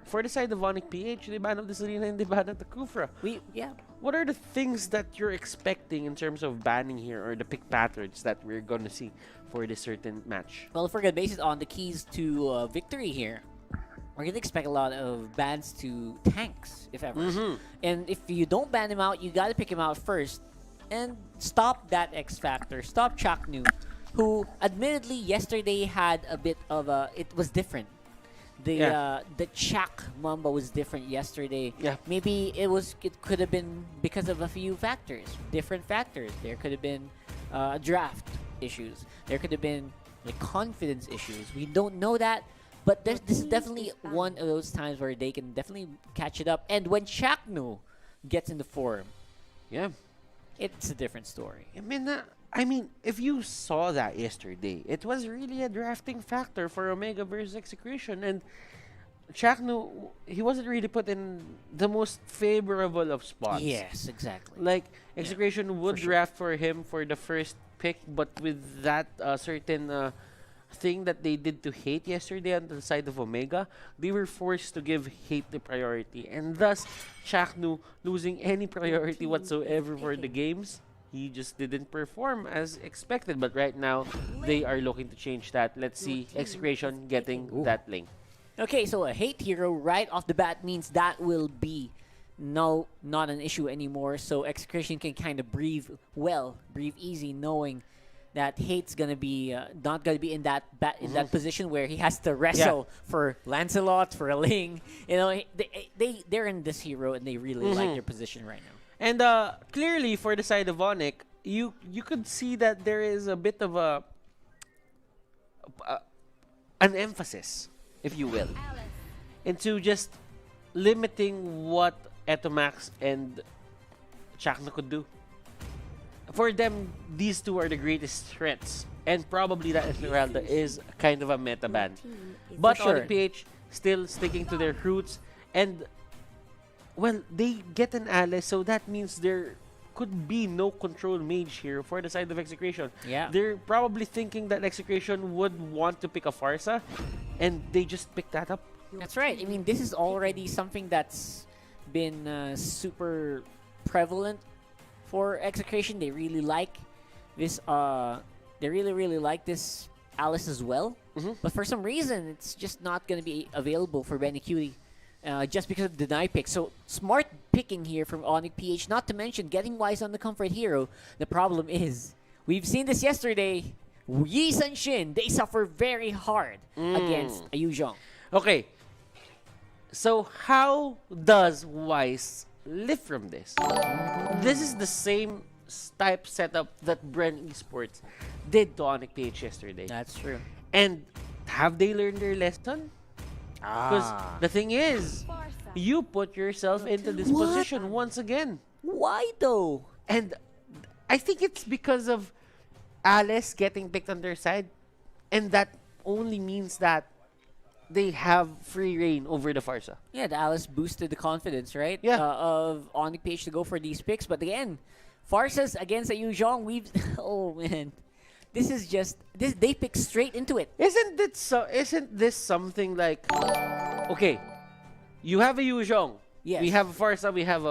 for the side of ONIC PH, they banned the Selena and they banned the Kufra. What are the things that you're expecting in terms of banning here, or the pick patterns that we're gonna see for this certain match? Well, if we're gonna base it on the keys to victory here, we're gonna expect a lot of bans to tanks, if ever. And if you don't ban him out, you gotta pick him out first and stop that X Factor. Stop Chaknu, who admittedly yesterday had a bit of a. It was different. The Chak Mamba was different yesterday. Yeah. Maybe it could have been because of a few factors, different factors. There could have been draft issues. There could have been like confidence issues. We don't know that, but this is definitely one of those times where they can definitely catch it up. And when Chaknu gets into form, Yeah. it's a different story. I mean, if you saw that yesterday, it was really a drafting factor for Omega versus Execration, and Chaknu, he wasn't really put in the most favorable of spots. Yes, exactly. Like, Execration would sure. draft for him for the first pick, but with that certain thing that they did to Hate yesterday on the side of Omega, they were forced to give Hate the priority, and thus Chaknu losing any priority whatsoever for the games. He just didn't perform as expected, but right now they are looking to change that. Let's see Execration getting that link. Okay, so a hate hero right off the bat means that will be not an issue anymore. So Execration can kind of breathe easy, knowing that Hate's gonna be not gonna be in that that position where he has to wrestle for Lancelot, for a Ling. You know, they're in this hero and they really like their position right now. And clearly, for the side of ONIC, you could see that there is a bit of an emphasis, if you will, into just limiting what Etomax and Chakna could do. For them, these two are the greatest threats, and probably that Esmeralda is kind of a meta ban. But For sure. ONIC PH still sticking to their roots, and well, they get an Alice, so that means there could be no control mage here for the side of Execration. Yeah. They're probably thinking that Execration would want to pick a Farsa, and they just picked that up. That's right. I mean, this is already something that's been super prevalent for Execration. They really like this. They really like this Alice as well. But for some reason, it's just not going to be available for Benny Cutie. Just because of the deny pick. So smart picking here from ONIC PH, not to mention getting wise on the comfort hero. The problem is, we've seen this yesterday, Yi Sun Shin, they suffer very hard against Yu Zhong. Okay, so how does Wise live from this? This is the same type setup that Bren Esports did to ONIC PH yesterday. That's true. And have they learned their lesson? Because the thing is, you put yourself into this position once again. Why though? And I think it's because of Alice getting picked on their side. And that only means that they have free reign over the Farsa. Yeah, the Alice boosted the confidence, right? Yeah. Of ONIC PH to go for these picks. But again, Farsas against a Yu Zhong, oh man. This is just they pick straight into it. Isn't this something like, okay, you have a Yu Zhong. Yes. We have a Farsa, we have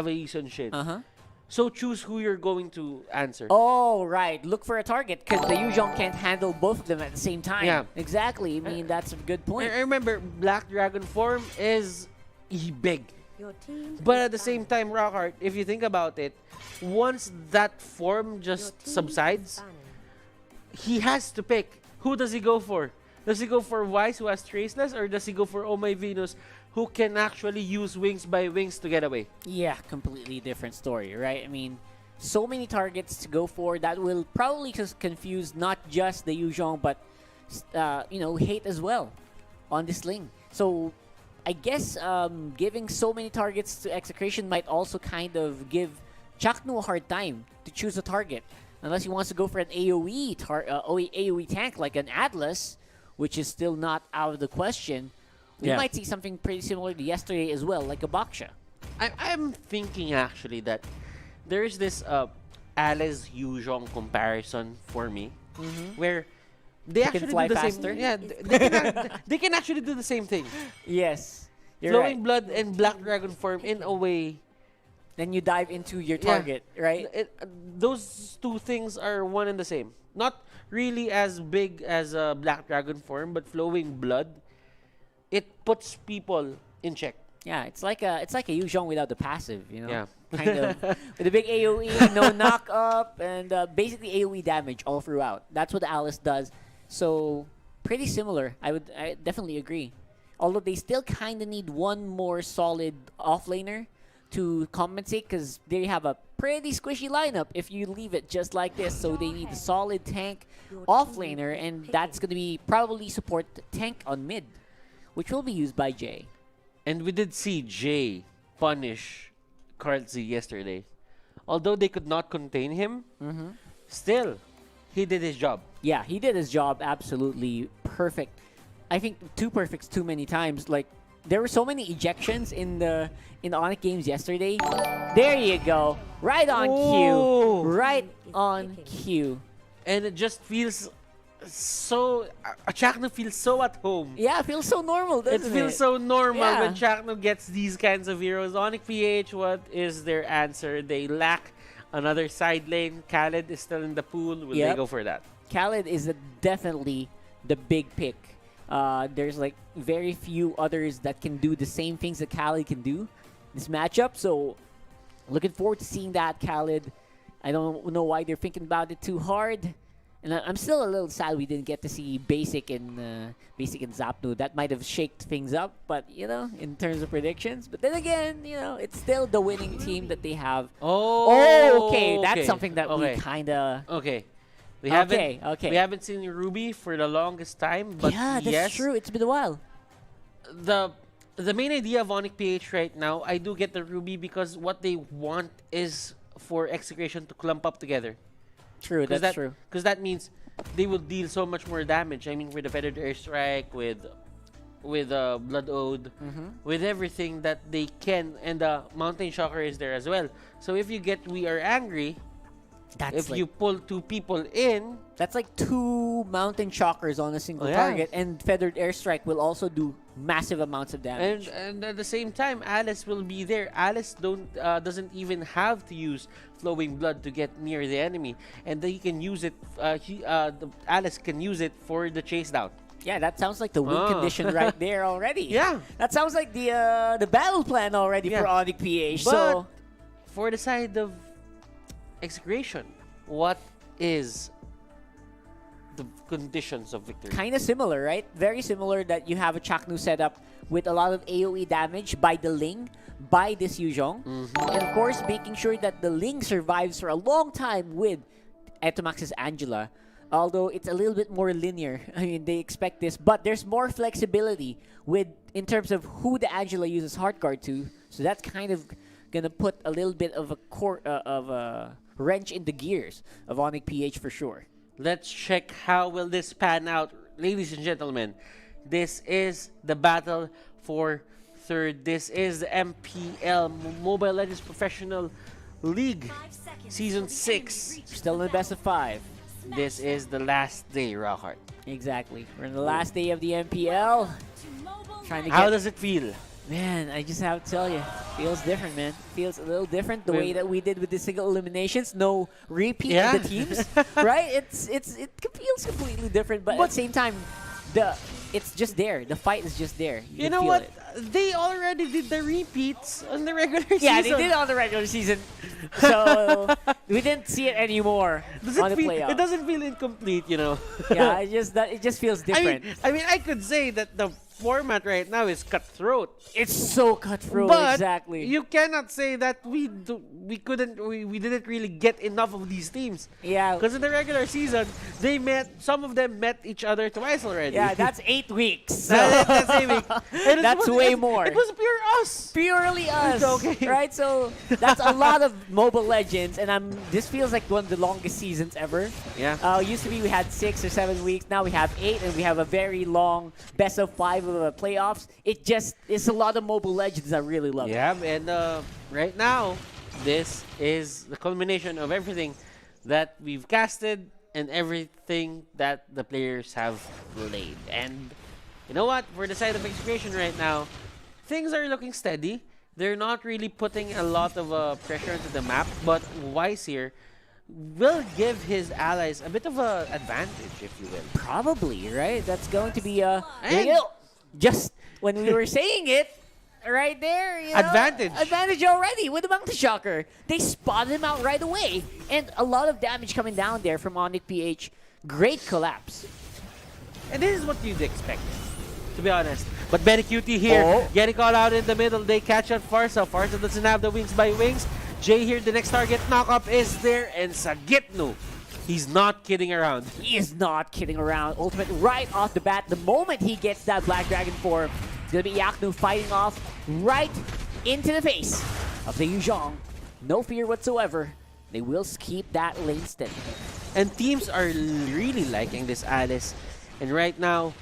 a Yi Sun Shin. So choose who you're going to answer. Oh, right. Look for a target because the Yu Zhong can't handle both of them at the same time. Yeah. Exactly. I mean, that's a good point. I remember Black Dragon form is big. But at the same time, Rockheart, if you think about it, once that form just subsides, he has to pick. Who does he go for? Does he go for Wise, who has Traceless, or does he go for Oh My Venus, who can actually use Wings by Wings to get away? Yeah, completely different story, right? I mean, so many targets to go for that will probably just confuse not just the Yu Zhong, but Hate as well on this lane. So I guess giving so many targets to Execration might also kind of give Chaknu a hard time to choose a target. Unless he wants to go for an AoE tank like an Atlas, which is still not out of the question. We might see something pretty similar to yesterday as well, like a Baksha. I'm thinking actually that there is this Alice Yu Zhong comparison for me, where they can actually fly do the faster. same. Yeah, they can actually do the same thing. Yes, you're Flowing right. blood and black dragon form in a way. Then you dive into your Yeah. target, right? Those two things are one and the same. Not really as big as a black dragon form, but flowing blood, it puts people in check. Yeah, it's like a Yuzhong without the passive, you know. Yeah. Kind of with a big AOE, no knock up, and basically AOE damage all throughout. That's what Alice does. So pretty similar. I definitely agree. Although they still kind of need one more solid offlaner to compensate, because they have a pretty squishy lineup if you leave it just like this. So they need a solid tank offlaner, and that's going to be probably support tank on mid, which will be used by Jay. And we did see Jay punish Karlzy yesterday. Although they could not contain him, still, he did his job. Yeah, he did his job absolutely perfect. I think 2 perfects too many times. Like, there were so many ejections in the ONIC games yesterday. There you go. Right on Oh. cue. Right on cue. And it just feels so... Chakno feels so at home. Yeah, it feels so normal, It doesn't feels so normal Yeah. when Chakno gets these kinds of heroes. ONIC PH, what is their answer? They lack another side lane. Khaled is still in the pool. Will they Yep. go for that? Khaled is definitely the big pick. There's like very few others that can do the same things that Khaled can do this matchup. So looking forward to seeing that, Khaled. I don't know why they're thinking about it too hard. And I'm still a little sad we didn't get to see Basic and Zapnu. That might have shaked things up, but you know, in terms of predictions. But then again, you know, it's still the winning team that they have. Oh, Okay, that's something that we kind of. Okay. We Okay, we haven't seen Ruby for the longest time, but Yeah, that's yes, true. It's been a while. the main idea of ONIC PH right now, I do get the Ruby because what they want is for Execration to clump up together. True, that's true. Because that means they will deal so much more damage. I mean, with the Feathered Airstrike, with Blood Ode, with everything that they can, and the Mountain Shocker is there as well. So if you get We Are Angry, That's if like, you pull 2 people in, that's like 2 Mountain Shockers on a single Oh, yeah. target, and Feathered Airstrike will also do massive amounts of damage. and at the same time, Alice will be there. Alice doesn't even have to use Flowing Blood to get near the enemy, and he can use it. Alice can use it for the chase down. Yeah, that sounds like the win Oh. condition right there already. Yeah. That sounds like the battle plan already Yeah. for ONIC PH. But So for the side of Execration, what is the conditions of victory? kind of similar, right? Very similar, that you have a Chaknu setup with a lot of AoE damage by the Ling, by this Yuzhong. And of course, making sure that the Ling survives for a long time with Etomax's Angela. Although it's a little bit more linear. I mean, they expect this, but there's more flexibility in terms of who the Angela uses Heart Guard to. So that's kind of gonna put a little bit of a wrench in the gears of ONIC PH for sure. Let's check how will this pan out, ladies and gentlemen. This is the battle for third. This is the MPL Mobile Legends Professional League Season 6. Still in the best of 5. This is the last day, Rockhart. Exactly. We're in the last day of the MPL. Trying to How get... does it feel? Man, I just have to tell you, feels different, man. Feels a little different the way that we did with the single eliminations. No repeat of the teams, right? It feels completely different, but at the same time, it's just there. The fight is just there. You know feel what? it. They already did the repeats on the regular season. Yeah, they did it on the regular season, so we didn't see it anymore on the playoffs. It doesn't feel incomplete, you know. Yeah, it just feels different. I mean, I could say that the format right now is cutthroat. It's so cutthroat, But exactly. you cannot say that we didn't really get enough of these teams. Yeah, Because in the regular season, some of them met each other twice already. yeah, that's 8 weeks. So That's aiming. And That's way more. It was pure us. purely us, Okay. right? So that's a lot of Mobile Legends, and this feels like one of the longest seasons ever. Yeah. Used to be we had 6 or 7 weeks. Now we have 8, and we have a very long best of 5 of the playoffs. It's a lot of Mobile Legends. I really love it. Yeah, and right now, this is the culmination of everything that we've casted and everything that the players have played. And you know what? For the side of Execration right now, things are looking steady. They're not really putting a lot of pressure into the map, but Wise here will give his allies a bit of an advantage, if you will. Probably, right? That's going to be there And- you go. Just when we were saying it, right there, you know, Advantage. Advantage already with the Mountain Shocker. They spotted him out right away. And a lot of damage coming down there from ONIC PH. Great collapse. And this is what you'd expect, to be honest. But Benecutie here, Oh. getting caught out in the middle. They catch out Farsa. Farsa doesn't have the wings by wings. Jay here, the next target knock-up is there. And Sagitnu, he's not kidding around. He is not kidding around. Ultimate right off the bat. The moment he gets that Black Dragon form, it's going to be Yaknu fighting off right into the face of the Yuzhong. No fear whatsoever. They will keep that lane steady. And teams are really liking this Alice. And right now,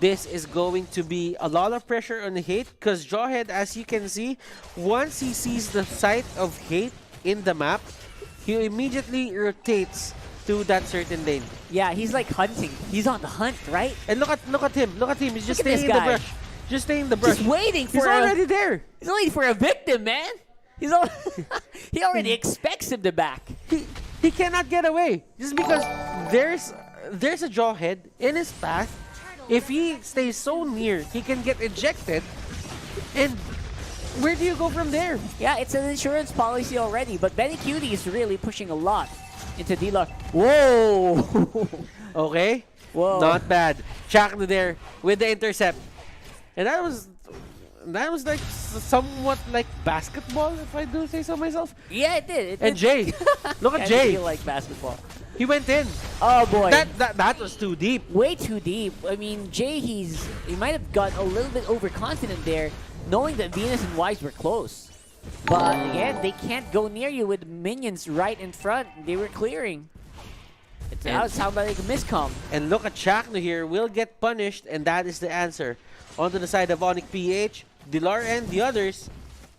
this is going to be a lot of pressure on Hate, because Jawhead, as you can see, once he sees the sight of Hate in the map, he immediately rotates to that certain lane. Yeah, he's like hunting. He's on the hunt, right? And look at him. Look at him. He's just Look at staying this in the guy. brush. Just staying in the brush. Just waiting He's for already there. He's waiting for a victim, man. He's al he already expects him to back. He cannot get away just because there's a Jawhead in his path. If he stays so near, he can get ejected. And where do you go from there? Yeah, it's an insurance policy already, but Benecutie is really pushing a lot into D-Lock. Whoa! Okay. Whoa. Not bad. Chaknu there with the intercept. And that was like somewhat like basketball, if I do say so myself. Yeah, it did. It And did. Jay, look at Kinda Jay. feel like basketball. He went in. Oh boy. That was too deep. Way too deep. I mean, Jay, he might have got a little bit overconfident there, knowing that Venus and Wise were close. But again, they can't go near you with minions right in front. They were clearing. That sounded like a miscom. And look at Chaknu here, will get punished, and that is the answer. Onto the side of ONIC PH, Dilar and the others,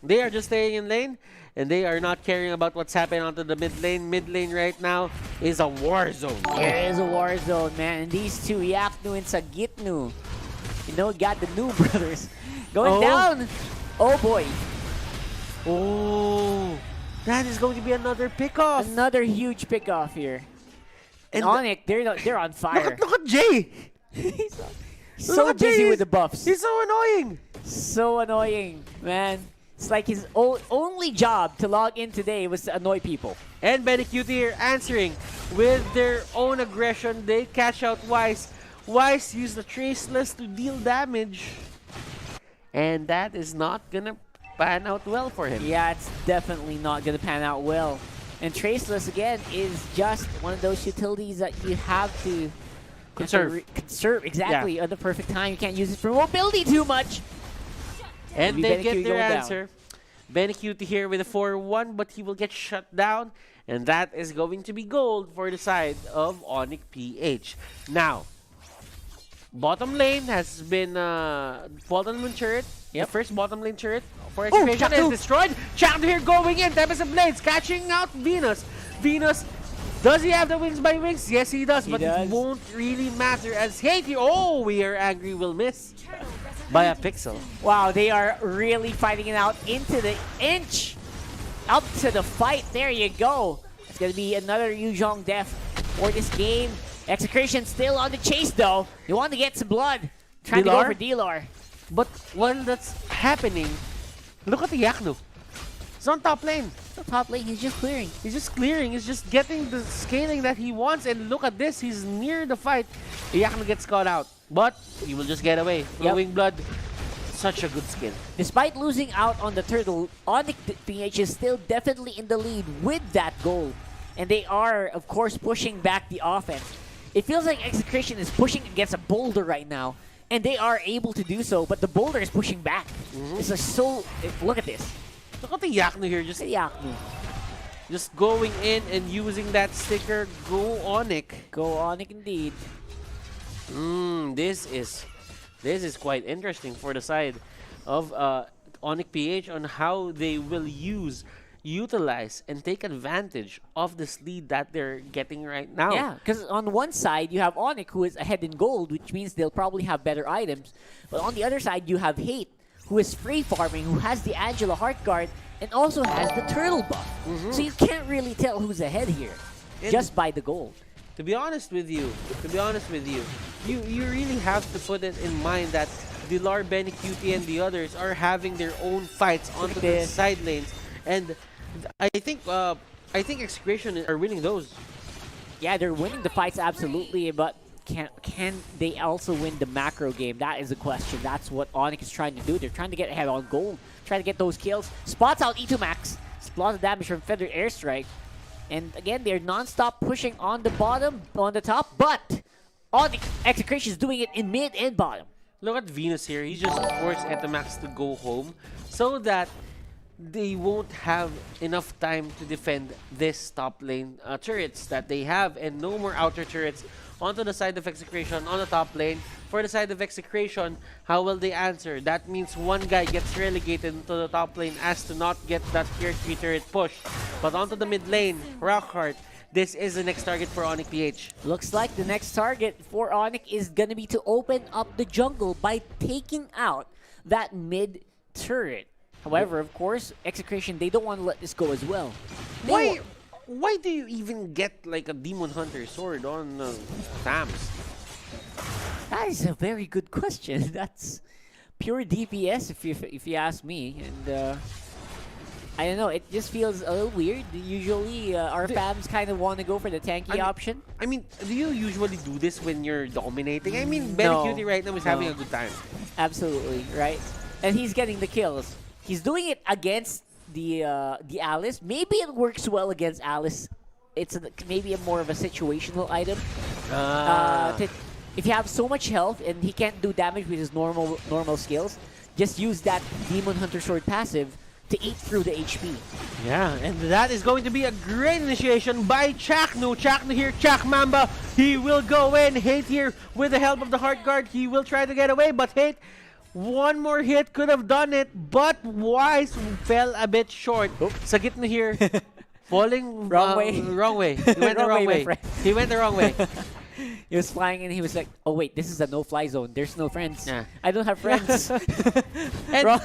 they are just staying in lane, and they are not caring about what's happening onto the mid lane. Mid lane right now is a war zone. There is a war zone, man. And these two, Yaknu and Sagitnu, you know, got the new brothers going Oh. down. Oh boy. Oh, that is going to be another pickoff. Another huge pickoff here. And And ONIC, they're on fire. look at Jay. He's so Look at Jay. busy with the buffs. He's so annoying. So annoying, man. It's like his only job to log in today was to annoy people. And Benecutie here answering with their own aggression. They catch out Wise. Wise used the Traceless to deal damage. And that is not gonna pan out well for him. Yeah, it's definitely not going to pan out well. And Traceless, again, is just one of those utilities that you have to Conserve. Conserve, exactly, at the perfect time. You can't use it for mobility too much. And Maybe they Benecutie get their going down. answer. Benecutie here with a 4-1, but he will get shut down. And that is going to be gold for the side of ONIC PH. Now, bottom lane has been bottom lane turret. Yep. The first bottom lane turret for Execration is Chaknu. destroyed. Chaknu here going in. Tempest of Blades catching out Venus. Venus, does he have the wings by wings? Yes, he does. He But does. it won't really matter as Hate here. Oh, we are angry. Will miss by a pixel. Wow, they are really fighting it out into the inch. Up to the fight. There you go. It's going to be another Yuzhong death for this game. Execration still on the chase, though. They want to get some blood. Trying to go Dilar? for Dilar. But while that's happening, look at the Yaknu. He's on top lane. The top lane, he's just clearing. He's just clearing. He's just getting the scaling that he wants. And look at this. He's near the fight. The Yaknu gets caught out. But he will just get away. Flowing blood. Such a good skill. Despite losing out on the turtle, ONIC PH is still definitely in the lead with that goal. And they are, of course, pushing back the offense. It feels like Execration is pushing against a boulder right now. And they are able to do so, but the boulder is pushing back. It's like so... Look at this. Look at the Yaknu here. Look at Yaknu. Just going in and using that sticker. Go ONIC. Go ONIC indeed. This is quite interesting for the side of ONIC PH on how they will use utilize and take advantage of this lead that they're getting right now. Yeah, because on one side you have ONIC, who is ahead in gold, which means they'll probably have better items. But on the other side you have Hate, who is free farming, who has the Angela Heart Guard, and also has the turtle buff. So you can't really tell who's ahead here, And just by the gold. to be honest with you, you really have to put it in mind that Dilar, Benny, QT, and the others are having their own fights onto the side lanes, and I think Execration are winning those. Yeah, they're winning the fights absolutely, but can they also win the macro game? That is the question. That's what ONIC is trying to do. They're trying to get ahead on gold, trying to get those kills. Spots out E2 Max, spots the damage from Feather Airstrike. And again, they're non-stop pushing on the bottom, on the top, but ONIC Execration is doing it in mid and bottom. Look at Venus here. He just forced Etamax to go home so that they won't have enough time to defend this top lane turrets that they have, and no more outer turrets onto the side of Execration on the top lane. For the side of Execration, how will they answer? That means one guy gets relegated into the top lane as to not get that tier 3 turret push. But onto the mid lane, Rockheart, this is the next target for ONIC PH. Looks like the next target for ONIC is gonna be to open up the jungle by taking out that mid turret. However, of course, Execration, they don't want to let this go as well. Why do you even get like a Demon Hunter sword on Thams? That is a very good question. That's pure DPS if you ask me. And I don't know, it just feels a little weird. Usually our fams kind of want to go for the tanky option. I mean, do you usually do this when you're dominating? I mean, Ben No. Cutie right now is having a good time. Absolutely, right? And he's getting the kills. He's doing it against the Alice. Maybe it works well against Alice. It's maybe more of a situational item. If you have so much health and he can't do damage with his normal skills, just use that Demon Hunter Sword passive to eat through the HP. Yeah, and that is going to be a great initiation by Chaknu. Chaknu here, Chak Mamba. He will go in. Hate here with the help of the Heart Guard. He will try to get away, but Hate, one more hit could have done it, but Wise fell a bit short. Sa gitna here, falling Wrong way. Wrong way. He went the wrong way. He went the wrong way. He was flying and he was like, oh wait, this is a no-fly zone. There's no friends. Yeah. I don't have friends. And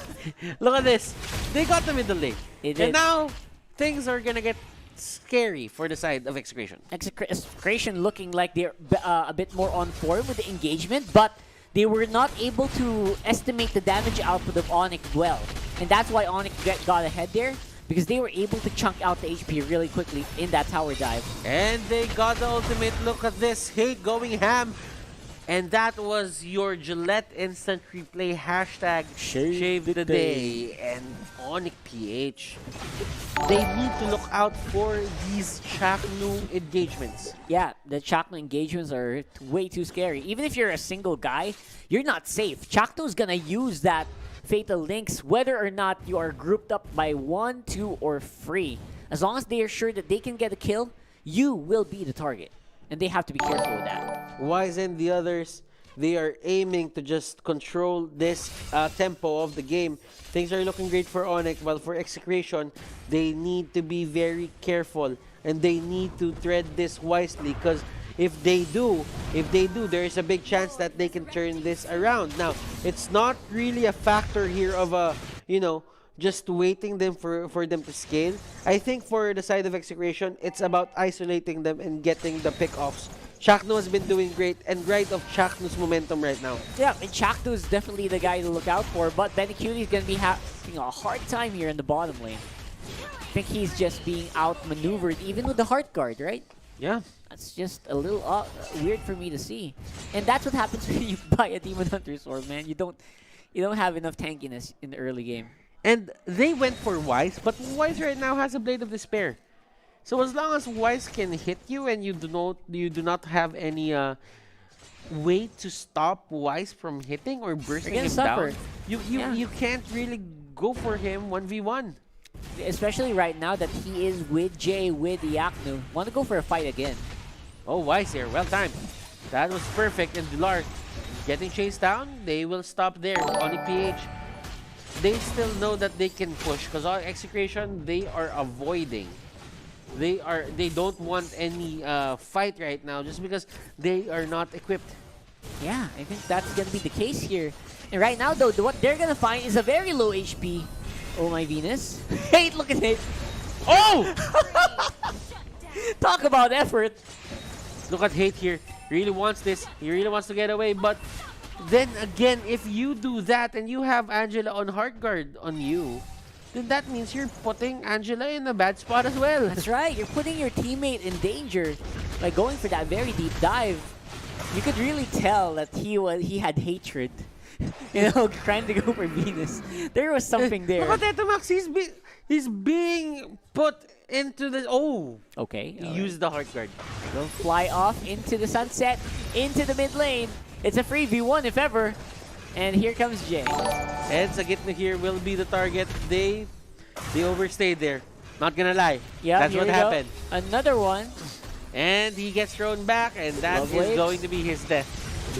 look at this. They got the middle lane. It And did. now, things are gonna get scary for the side of Execration. Execration looking like they're a bit more on form with the engagement, but they were not able to estimate the damage output of ONIC well. And that's why ONIC got ahead there, because they were able to chunk out the HP really quickly in that tower dive. And they got the ultimate. Look at this. Hate going ham. And that was your Gillette Instant Replay hashtag Shave the Day. And ONIC PH, they need to look out for these Chaknu engagements. Yeah, the Chakno engagements are way too scary. Even if you're a single guy, you're not safe. Chakno's gonna use that Fatal Links whether or not you are grouped up by 1, 2, or 3. As long as they are sure that they can get a kill, you will be the target. And they have to be careful with that. Wise and the others, they are aiming to just control this tempo of the game. Things are looking great for ONIC, while for Execration, they need to be very careful and they need to tread this wisely, because if they do, there is a big chance that they can turn this around. Now, it's not really a factor here of just waiting them for them to scale. I think for the side of Execration, it's about isolating them and getting the pick-offs. Chakno has been doing great and right of Chakno's momentum right now. Yeah, and Chakno is definitely the guy to look out for, but Benny Cutie is going to be having a hard time here in the bottom lane. I think he's just being outmaneuvered, even with the Heart Guard, right? Yeah. That's just a little weird for me to see. And that's what happens when you buy a Demon Hunter Sword, man. You don't have enough tankiness in the early game. And they went for Wise, but Wise right now has a Blade of Despair. So as long as Wise can hit you and you do not have any way to stop Wise from hitting or bursting him down, you can't really go for him 1v1. Especially right now that he is with Jay, with Yaknu. Want to go for a fight again. Oh, Wise here. Well timed. That was perfect. And Dilar getting chased down. They will stop there. ONIC PH they still know that they can push because on Execration they are avoiding. They don't want any fight right now just because they are not equipped. Yeah, I think that's gonna be the case here. And right now, though, what they're gonna find is a very low HP. Oh my Venus! Hate, look at it. Oh! Talk about effort. Look at Hate here. Really wants this. He really wants to get away, but then again, if you do that and you have Angela on hard guard on you, then that means you're putting Angela in a bad spot as well. That's right. You're putting your teammate in danger by going for that very deep dive. You could really tell that he had hatred. You know, trying to go for Venus. There was something there. Look at Max. He's being put into the... Oh! Okay. He used the hard guard. Will fly off into the sunset, into the mid lane. It's a free v1 if ever. And here comes Jay. And Sagitna here will be the target. They overstayed there. Not gonna lie. Yeah, that's what happened. Another one. And he gets thrown back, and that Love is waves. going to be his death.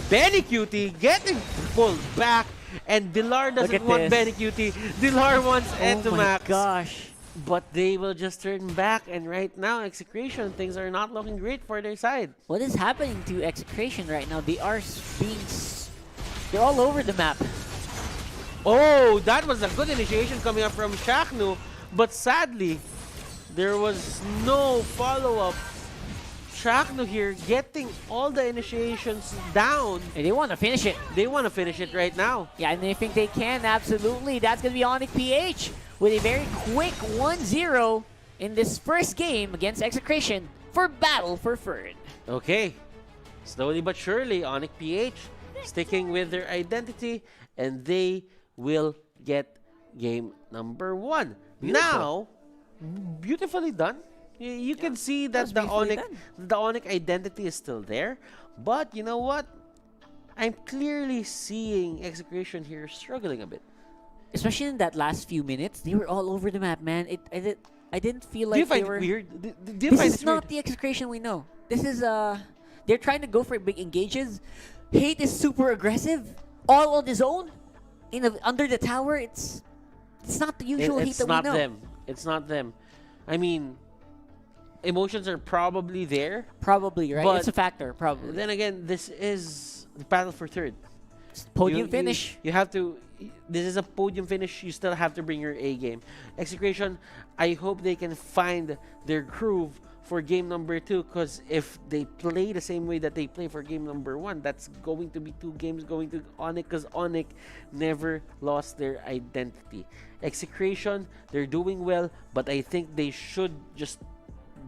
Benny Cutie getting pulled back, and Dilar doesn't want this. Benny Cutie. Dilar wants Oh my Max. gosh. But they will just turn back, and right now, Execration, things are not looking great for their side. What is happening to Execration right now? They are they're all over the map. Oh, that was a good initiation coming up from Shaknu, but sadly, there was no follow-up. Shaknu here getting all the initiations down. And they want to finish it. They want to finish it right now. Yeah, and they think they can, absolutely. That's going to be ONIC PH with a very quick 1-0 in this first game against Execration for Battle for Third. Okay, slowly but surely, ONIC PH sticking with their identity, and they will get game number 1. Now, beautifully done. You can see that the ONIC identity is still there, but you know what? I'm clearly seeing Execration here struggling a bit. Especially in that last few minutes, they were all over the map, man. I didn't feel like Do you they were. find it weird? This is not the Execration we know. This is they're trying to go for big engages. Hate is super aggressive, all on his own, under the tower. It's not the usual Hate that we know. It's not them. It's not them. I mean, emotions are probably there. Probably, right? But it's a factor, probably. Then again, this is the battle for third. Podium finish. You have to. This is a podium finish. You still have to bring your A game. Execration, I hope they can find their groove for game number 2, because if they play the same way that they play for game number 1, that's going to be 2 games going to ONIC, because ONIC never lost their identity. Execration, they're doing well, but I think they should just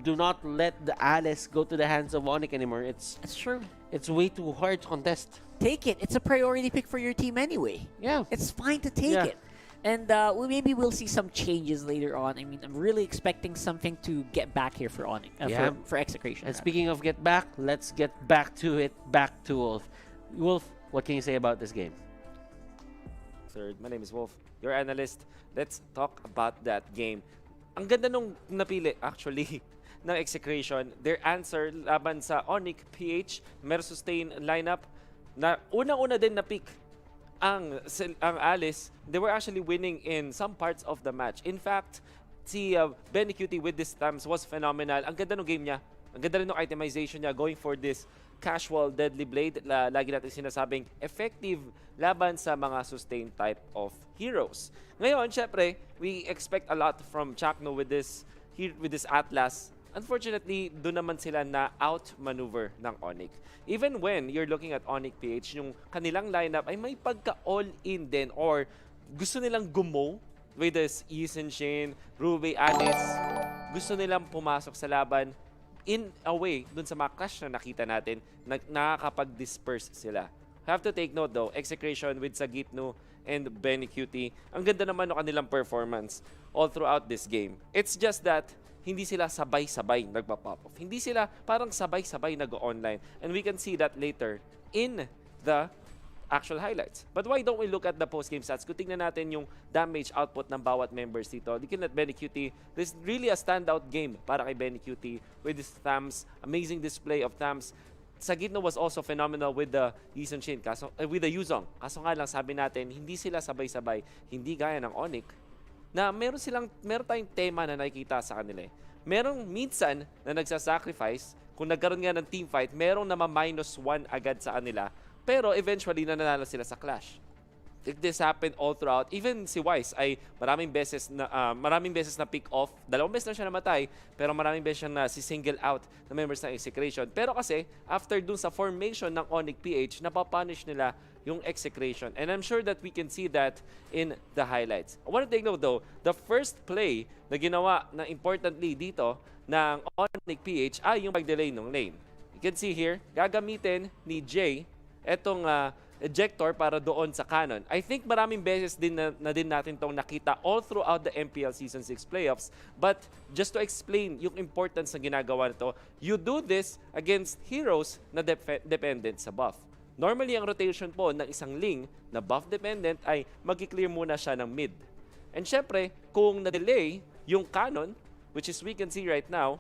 do not let the Alice go to the hands of ONIC anymore. That's true. It's way too hard to contest. Take it. It's a priority pick for your team anyway. Yeah. It's fine to take it. And maybe we'll see some changes later on. I mean, I'm really expecting something to get back here for ONIC, for Execration. And speaking of get back, let's get back to it. Back to Wolf. Wolf, what can you say about this game? Third, my name is Wolf, your analyst. Let's talk about that game. Ang ganda nung napili, actually, ng Execration. Their answer laban sa ONIC PH, meron sustain lineup, na unang-una din na-pick ang Alice. They were actually winning in some parts of the match. In fact, si Benny Cutie with this times was phenomenal. Ang ganda ng game niya. Ang ganda rin ng itemization niya going for this casual deadly blade. Lagi natin sinasabing effective laban sa mga sustain type of heroes. Ngayon, syempre, we expect a lot from Chakno with this Atlas. Unfortunately, doon naman sila na out-maneuver ng ONIC. Even when you're looking at ONIC PH, yung kanilang lineup ay may pagka-all-in din, or gusto nilang gumo with this Ethan Shin, Ruby, Alice. Gusto nilang pumasok sa laban in a way dun sa mga clash na nakita natin, nakakapag-disperse sila. Have to take note though, Execration with Sagitno and Benny Cutie, ang ganda naman ng kanilang performance all throughout this game. It's just that hindi sila sabay-sabay nagpa-pop off. Hindi sila parang sabay-sabay nag-online. And we can see that later in the actual highlights. But why don't we look at the post-game stats? Kung tingnan natin yung damage output ng bawat members dito. Looking at Benny Cutie, this is really a standout game para kay Benny Cutie with his Thams, amazing display of Thams. Sagitno was also phenomenal with the Yisun-Shin, with the Yuzong. Kaso nga lang, sabi natin, hindi sila sabay-sabay, hindi gaya ng ONIC, na meron tayong tema na nakikita sa kanila. Merong minsan na nagsasacrifice, kung nagkaroon nga ng team fight, merong -1 agad sa kanila, pero eventually nananalo sila sa clash. This happened all throughout. Even si Wise ay maraming beses na pick off. 2 beses na siya namatay, pero maraming beses siya na single out na members ng Execration. Pero kasi, after dun sa formation ng ONIC PH, napapunish nila yung Execration. And I'm sure that we can see that in the highlights. I want to take note though, the first play na ginawa na importantly dito ng ONIC PH ay yung pag-delay ng lane. You can see here, gagamitin ni Jay etong ejector para doon sa cannon. I think maraming beses din na din natin itong nakita all throughout the MPL Season 6 playoffs. But just to explain yung importance na ginagawa nito, you do this against heroes na dependent sa buff. Normally, ang rotation po ng isang Ling na buff dependent ay mag-clear muna siya ng mid. And syempre, kung na-delay yung cannon, which is we can see right now,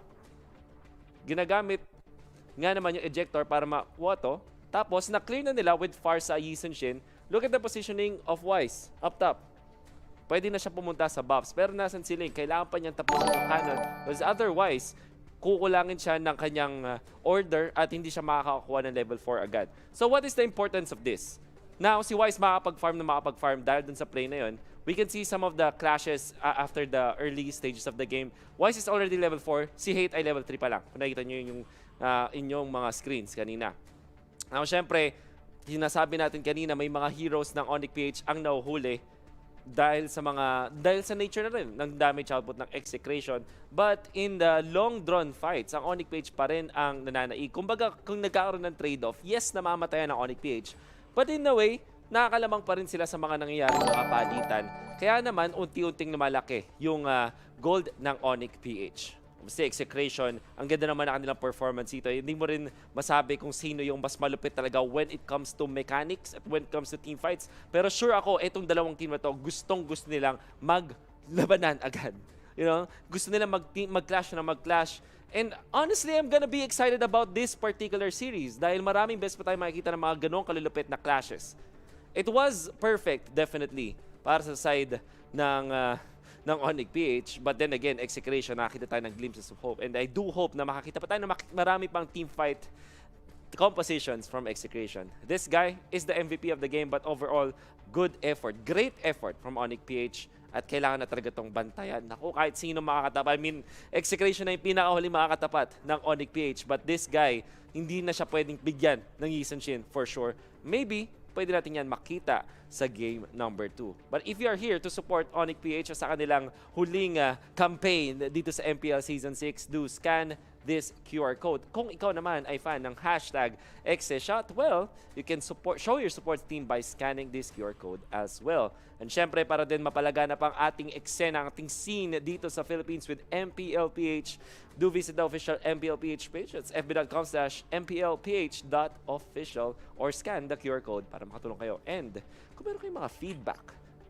ginagamit nga naman yung ejector para ma-auto. Tapos, na-clear na nila with Farsa, Yisun-Shin. Look at the positioning of Wise, up top. Pwede na siya pumunta sa buffs. Pero nasan si Link? Kailangan pa niyang tapusin yung cannon. Because otherwise, kukulangin siya ng kanyang order at hindi siya makakakuha ng level 4 agad. So, what is the importance of this? Now, si Wise makakapag-farm dahil dun sa play na yun. We can see some of the clashes after the early stages of the game. Wise is already level 4. Si Hate ay level 3 pa lang. Kung nakikita nyo yung inyong mga screens kanina. Now, syempre, sinasabi natin kanina, may mga heroes ng ONIC PH ang nahuhuli dahil sa nature na rin ng damage output ng Execration. But in the long-drawn fights, ang ONIC PH pa rin ang nananaig. Kumbaga, kung nagkakaroon ng trade-off, yes, namamatayan ang ONIC PH. But in a way, nakakalamang pa rin sila sa mga nangyayaring mga palitan. Kaya naman, unti-unting lumalaki yung gold ng ONIC PH. Kasi Execration, ang ganda naman ng kanilang performance dito. Hindi mo rin masabi kung sino yung mas malupit talaga when it comes to mechanics at when it comes to team fights. Pero sure ako, itong dalawang team na to, gustong-gusto nilang maglabanan agad. You know? Gusto nilang mag-clash na mag-clash. And honestly, I'm gonna be excited about this particular series dahil maraming best pa tayo makikita ng mga ganong kalulupit na clashes. It was perfect, definitely, para sa side ng ONIC PH. But then again, Execration, nakakita tayo ng glimpses of hope. And I do hope na makakita pa tayo ng marami pang team fight compositions from Execration. This guy is the MVP of the game, but overall, good effort. Great effort from ONIC PH. At kailangan na talaga itong bantayan. Naku, kahit sino makakatapat. I mean, Execration na yung pinakahuling makakatapat ng ONIC PH. But this guy, hindi na siya pwedeng bigyan ng Yisun-Shin for sure. Maybe, pwede natin yan makita sa game number 2. But if you are here to support ONIC PH sa kanilang huling campaign dito sa MPL Season 6, do scan this QR code. Kung ikaw naman ay fan ng hashtag #ExeShot, well, you can show your support team by scanning this QR code as well. And syempre, para din mapalaganap ang ating eksena, ang ating scene dito sa Philippines with Mpl-Ph, do visit the official Mpl-Ph page. It's fb.com/mplph.official or scan the QR code para makatulong kayo. And kung meron kayong mga feedback,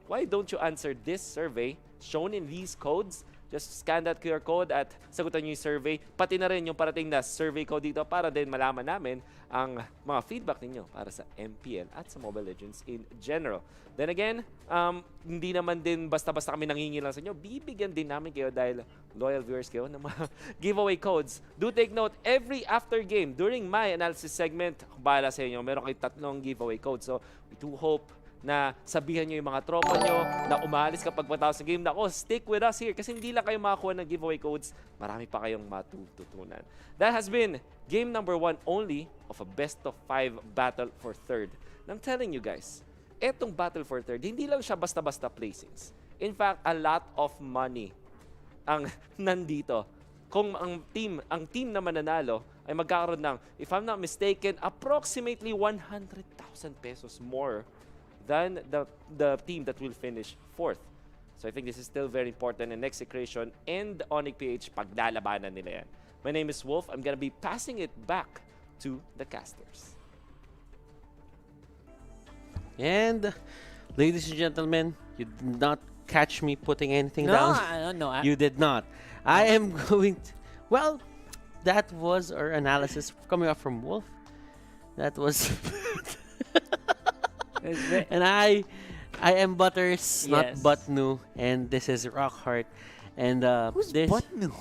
why don't you answer this survey shown in these codes? Just scan that QR code at sagutan nyo yung survey. Pati na rin yung parating na survey code dito para din malaman namin ang mga feedback ninyo para sa MPL at sa Mobile Legends in general. Then again, hindi naman din basta-basta kami nangingi lang sa inyo. Bibigyan din namin kayo dahil loyal viewers kayo ng mga giveaway codes. Do take note, every after game, during my analysis segment, bahala sa inyo, meron kayong 3 giveaway codes. So, we do hope na sabihan nyo yung mga tropa nyo na umalis kapag matapos ng game na, stick with us here kasi hindi lang kayo makakuha ng giveaway codes, marami pa kayong matututunan. That has been game number 1 only of a best of 5 battle for third. And I'm telling you guys, etong battle for third, hindi lang siya basta-basta placings. In fact, a lot of money ang nandito. Kung ang team na mananalo ay magkakaroon ng, if I'm not mistaken, approximately 100,000 pesos more than the team that will finish 4th. So I think this is still very important in Execration and ONIC PH, paglalabanan nila yan. My name is Wolf. I'm gonna be passing it back to the casters. And ladies and gentlemen, you did not catch me putting anything down. No. You did not. I am going to... Well, that was our analysis coming up from Wolf. That was. It's ve- And I am Butters, not Yes. Butnu, and this is Rockheart. And Who's this Butnu?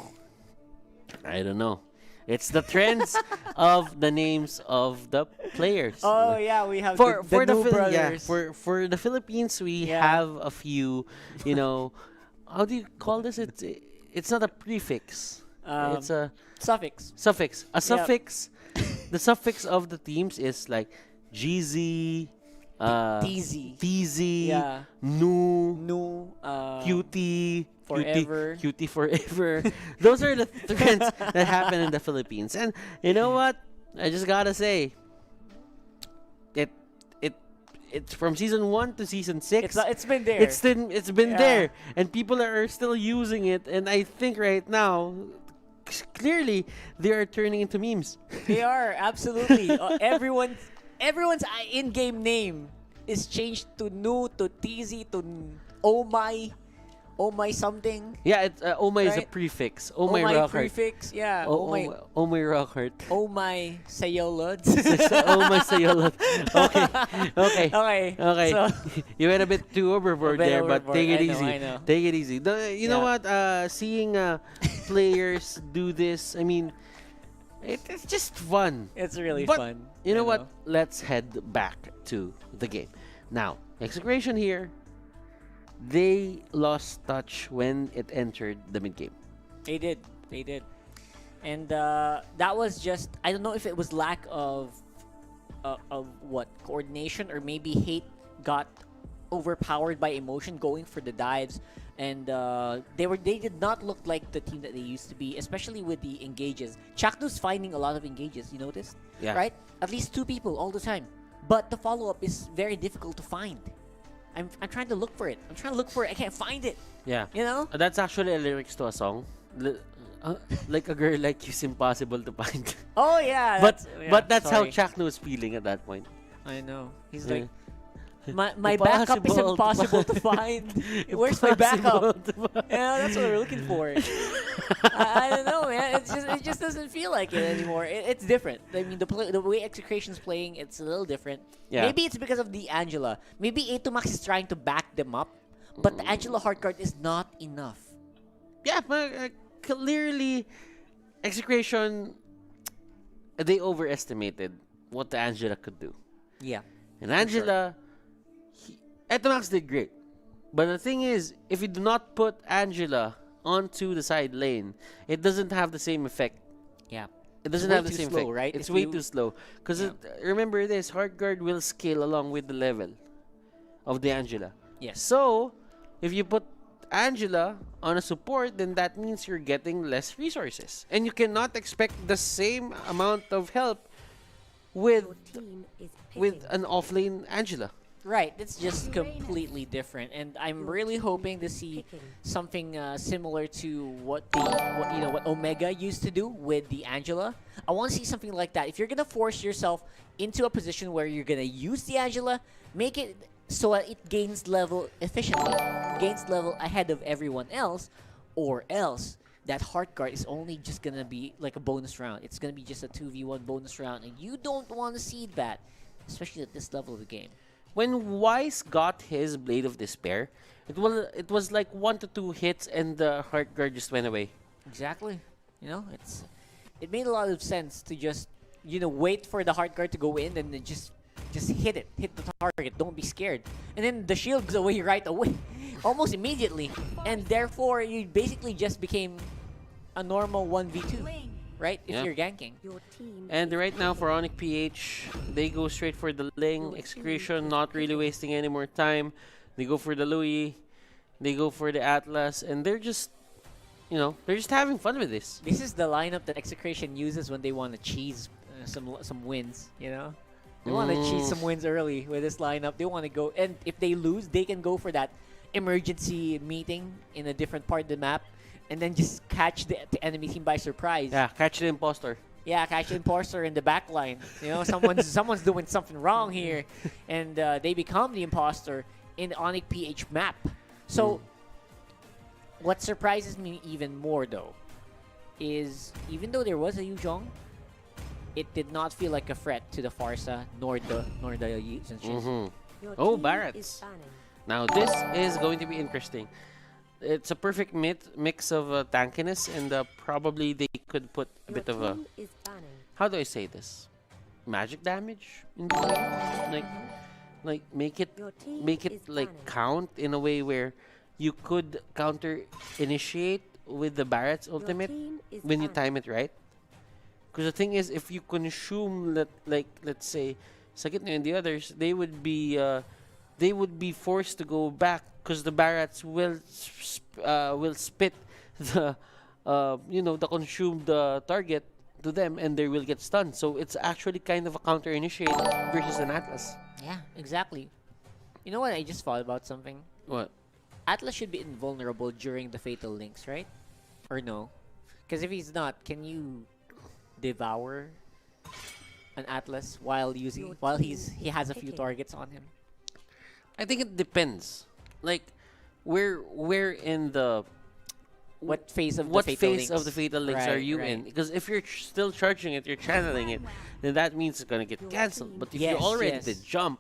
I don't know. It's the trends of the names of the players. Oh yeah, we have for the new Yeah, brothers. for the Philippines, we Yeah. have a few. You know, how do you call this? It's not a prefix. Um, It's a suffix. suffix. A Yep. suffix. The suffix of the teams is like GZ, TZ. TZ, Yeah. Nu, New. Cutie, Forever. Cutie Forever. Those are the trends that happen in the Philippines. And you know what? I just gotta say, it it's from season 1 to season 6. It's been there. It's been Yeah. there, and people are still using it. And I think right now, clearly, they are turning into memes. They are absolutely. Everyone's in-game name is changed to new, to TZ, to oh my something. Yeah, it's oh my is a Right? prefix. Oh my Rockheart. prefix. Yeah. Oh my Rockheart. Oh my Sayolods. Oh my Sayolot. Okay. Okay. Okay. Okay. So, You went a bit too overboard A bit there, but overboard. take it I know, easy. I know. Take it easy. You know Yeah. what? Seeing players do this, I mean, it's just fun. it's really But fun. You know what? Let's head back to the game. Now, Execration here, they lost touch when it entered the mid game. They did. They did. And that was just, I don't know if it was lack of what, coordination, or maybe hate got overpowered by emotion going for the dives. And they did not look like the team that they used to be, especially with the engages. ChooxTv's finding a lot of engages, you noticed? Yeah. Right? At least 2 people all the time. But the follow-up is very difficult to find. I'm trying to look for it. I'm trying to look for it. I can't find it. Yeah. You know? That's actually a lyrics to a song. Like a girl like you's impossible to find. Oh yeah. But that's sorry. how Chakno was feeling at that point. I know. He's Yeah. like, my backup is impossible to find. Where's my backup? Yeah, that's what we're looking for. I don't know, man. It just doesn't feel like it anymore. It's different. I mean, the way Execration's playing, it's a little different. Yeah. Maybe it's because of the Angela. Maybe Atomax is trying to back them up, but the Angela hard card is not enough. Yeah, but clearly, Execration, they overestimated what the Angela could do. Yeah. And Angela, Etomax did great. But the thing is, if you do not put Angela onto the side lane, it doesn't have the same effect. Yeah. It doesn't way have the too same slow, effect. right? It's If way you- too slow. Because Yeah. remember this, hard guard will scale along with the level of the Angela. Yes. So, if you put Angela on a support, then that means you're getting less resources. And you cannot expect the same amount of help with Your team is with picking. an offlane Angela. Right, it's just completely different, and I'm really hoping to see something similar to what Omega used to do with the Angela. I want to see something like that. If you're gonna force yourself into a position where you're gonna use the Angela, make it so that it gains level efficiently, gains level ahead of everyone else, or else that hard guard is only just gonna be like a bonus round. It's gonna be just a 2v1 bonus round, and you don't want to see that, especially at this level of the game. When Wise got his Blade of Despair, it was like 1 to 2 hits and the heart guard just went away. Exactly. You know, it made a lot of sense to just wait for the hard guard to go in and then just hit the target. Don't be scared, and then the shield goes away right away, almost immediately, and therefore you basically just became a normal 1v2, right? If Yeah. you're ganking. Your team And is right now for ONIC PH, they go straight for the Ling. Execration, not really wasting any more time. They go for the Louis. They go for the Atlas, and they're just having fun with this. This is the lineup that Execration uses when they want to cheese some wins. They want to cheese some wins early with this lineup. They want to go, and if they lose, they can go for that emergency meeting in a different part of the map, and then just catch the enemy team by surprise. Yeah, catch the imposter. Yeah, catch the imposter in the back line. Someone's doing something wrong here, and they become the imposter in the ONIC PH map. So, what surprises me even more though is even though there was a Yuzhong, it did not feel like a threat to the Farsa nor the Yi Zhenshin. Mm-hmm. Oh, Barretts. Now this is going to be interesting. It's a perfect mix of tankiness and probably they could put a bit of a, how do I say this, magic damage in between? Like make it like count in a way where you could counter initiate with the Barret's ultimate when you time it right. Because the thing is, if you consume that, like let's say Sagitno and the others, they would be forced to go back because the Barretts will spit the the consumed target to them and they will get stunned. So it's actually kind of a counter initiate versus an Atlas. Yeah, exactly. You know what? I just thought about something. What? Atlas should be invulnerable during the Fatal Links, right? Or no? Because if he's not, can you devour an Atlas while he has a few targets on him? I think it depends. Like, where in the what phase of what the Fatal phase Links? of the Fatal Links are you in? Because if you're still charging it, you're channeling it, then that means it's gonna get cancelled. But if you already did jump,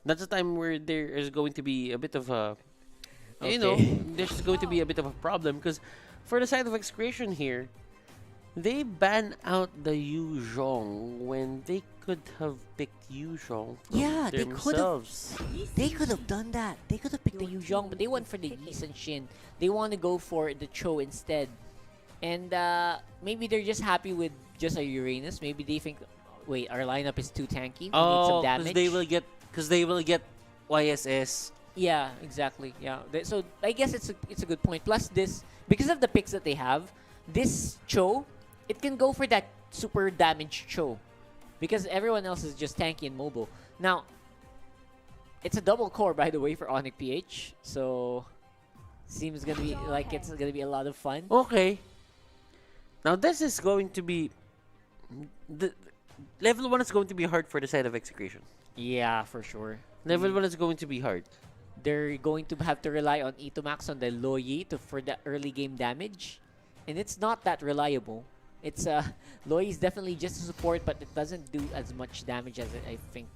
that's the time where there is going to be a bit of a, there's going to be a bit of a problem. Because for the side of Execration here, they ban out the Yu Zhong when they could have picked Yu Zhong themselves. They could have done that. They could have picked the Yu Zhong, but they went for the Yi Shin. They want to go for the Cho instead. And maybe they're just happy with just a Uranus. Maybe they think, wait, our lineup is too tanky. We need some damage. Because they will get YSS. Yeah, exactly. Yeah. So I guess it's a good point. Plus this, because of the picks that they have, this Cho, it can go for that super damage Cho. Because everyone else is just tanky and mobile. Now, it's a double core, by the way, for ONIC PH. So, seems gonna be like it's gonna be a lot of fun. Okay. Now, this is going to be... The level 1 is going to be hard for the side of Execration. Yeah, for sure. Level 1 is going to be hard. They're going to have to rely on Itomax on the low Yi for the early game damage. And it's not that reliable. It's Loi is definitely just a support, but it doesn't do as much damage as I think.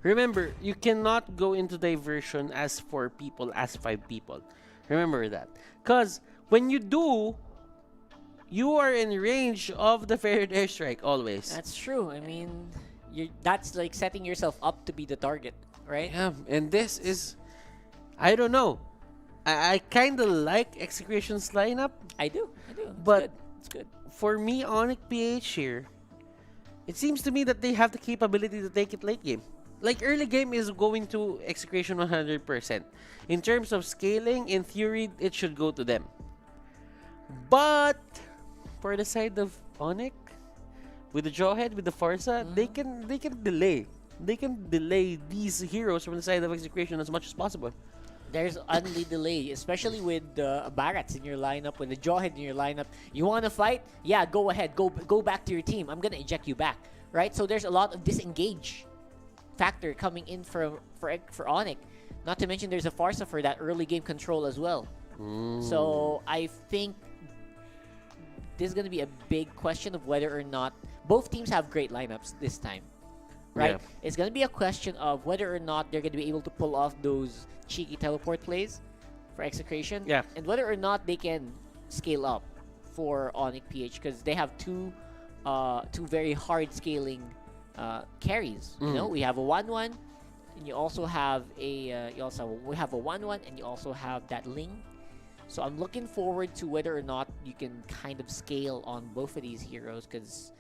Remember, you cannot go into diversion as 4 people, as 5 people. Remember that, because when you do, you are in range of the Fairy Airstrike always. That's true. I mean, that's like setting yourself up to be the target, right? Yeah, and this is, I don't know. I kind of like Execration's lineup. I do. But it's good. For me, ONIC PH here, it seems to me that they have the capability to take it late game. Like, early game is going to Execration 100%. In terms of scaling, in theory, it should go to them. But for the side of ONIC, with the Jawhead, with the Farsa, they can delay. They can delay these heroes from the side of Execration as much as possible. There's only delay, especially with Barretts in your lineup, with the Jawhead in your lineup. You want to fight? Yeah, go ahead. Go back to your team. I'm going to eject you back. Right? So there's a lot of disengage factor coming in for ONIC. Not to mention there's a Farsa for that early game control as well. So I think this is going to be a big question of whether or not both teams have great lineups this time. Right? Yeah. It's going to be a question of whether or not they're going to be able to pull off those cheeky teleport plays for Execration. Yeah. And whether or not they can scale up for ONIC PH, because they have two very hard scaling carries. You know, we have a 1-1 and you also have a we have a 1-1 and you also have that Ling. So I'm looking forward to whether or not you can kind of scale on both of these heroes, because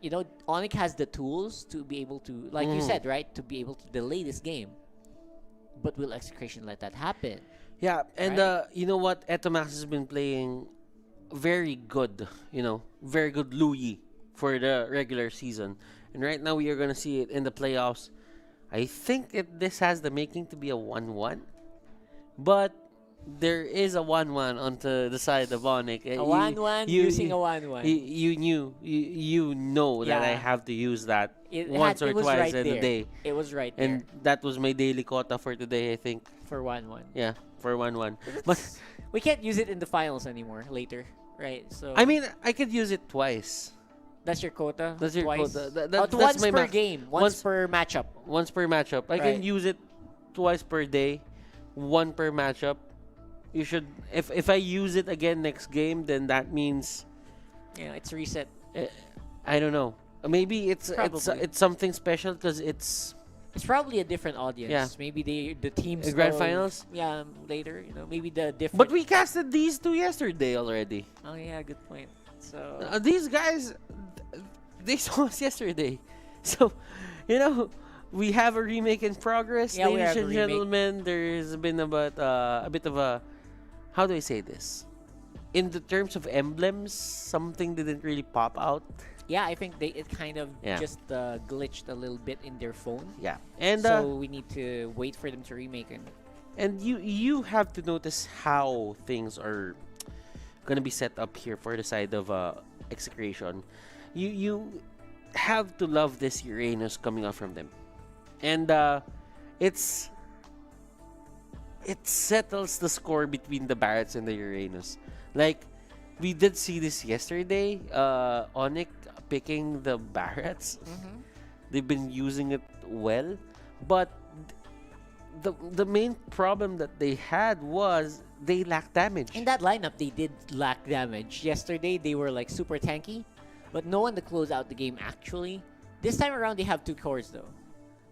you know, ONIC has the tools to be able to, like you said, right, to be able to delay this game. But will Execration let that happen? Yeah, and Right? you know what? Etomax has been playing very good, very good Louis for the regular season. And right now we are going to see it in the playoffs. I think this has the making to be a 1-1. But there is a 1-1 onto the side of ONIC. A 1-1 using a 1-1. You know that I Yeah. have to use that It once or was twice right in there. a day. It was right And there that was my daily quota for today, I think. for 1-1. Yeah, for 1-1. But We can't use it in the finals anymore later, right? So I mean, I could use it twice. That's your quota. That's your twice. quota. Once That's my per max. game. Once per matchup. Once per matchup. I Right. can use it twice per day, one per matchup. You should. If I use it again next game, then that means Yeah, it's reset. I don't know. Maybe it's Probably. something special because it's It's probably a different audience. Yeah. Maybe the teams Grand of- finals. Yeah, later. Maybe the different. But we casted these two yesterday already. Oh yeah, good point. So These guys, they saw us yesterday. So, we have a remake in progress, Yeah, we ladies have a and remake. gentlemen. There's been about a bit of a, how do I say this? In the terms of emblems, something didn't really pop out. yeah, I think it kind of Yeah. just glitched a little bit in their phone. Yeah, and So we need to wait for them to remake it. and you have to notice how things are gonna be set up here for the side of Execration. You have to love this Uranus coming out from them, and it settles the score between the Barretts and the Uranus. Like we did see this yesterday. ONIC picking the Barretts. They've been using it well, but the main problem that they had was they lack damage. In that lineup, they did lack damage. Yesterday, they were like super tanky, but no one to close out the game actually. This time around, they have two cores though.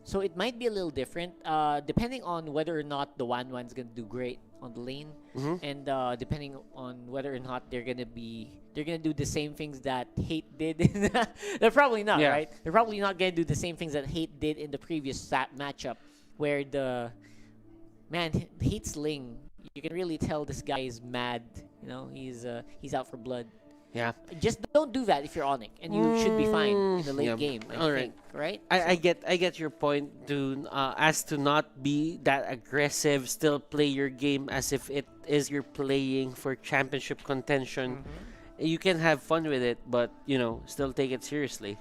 So it might be a little different, depending on whether or not the 1-1's gonna do great on the lane, and depending on whether or not they're gonna do the same things that Hate did. They're probably not, Yeah. right? They're probably not gonna do the same things that Hate did in the previous matchup, where Hate's Ling. You can really tell this guy is mad. He's out for blood. Yeah, Just don't do that if you're ONIC, and you should be fine in the late yeah. game. I All right. think, right? I get your point to as to not be that aggressive, still play your game as if it is you're playing for championship contention. You can have fun with it, but still take it seriously.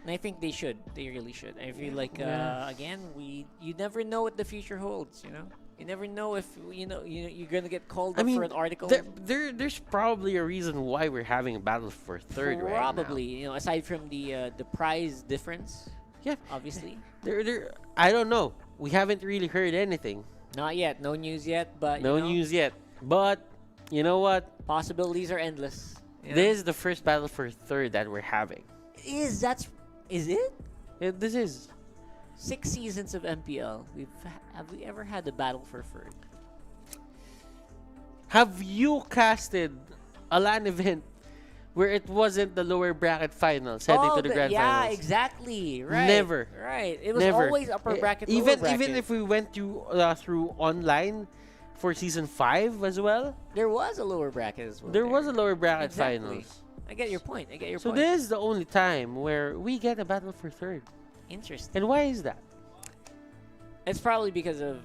And I think they should. They really should. I feel like Yeah. again, you never know what the future holds. You never know if you're gonna get called I up mean, for an article. there's probably a reason why we're having a battle for third right now. Probably, aside from the prize difference. Yeah. Obviously, I don't know. We haven't really heard anything. not yet. No news yet. But No news yet. But you know what? Possibilities are endless. This is the first battle for third that we're having. Is it? This is. 6 seasons of MPL. Have we ever had a battle for third? Have you casted a LAN event where it wasn't the lower bracket finals heading to the grand yeah, finals? exactly. Right. Never. Right. It was Never. always upper bracket, Even lower bracket. even if we went through online for season 5 as well, there was a lower bracket as well. there was a lower bracket Exactly. finals. I get your point. So this is the only time where we get a battle for third. Interesting. And why is that? It's probably because of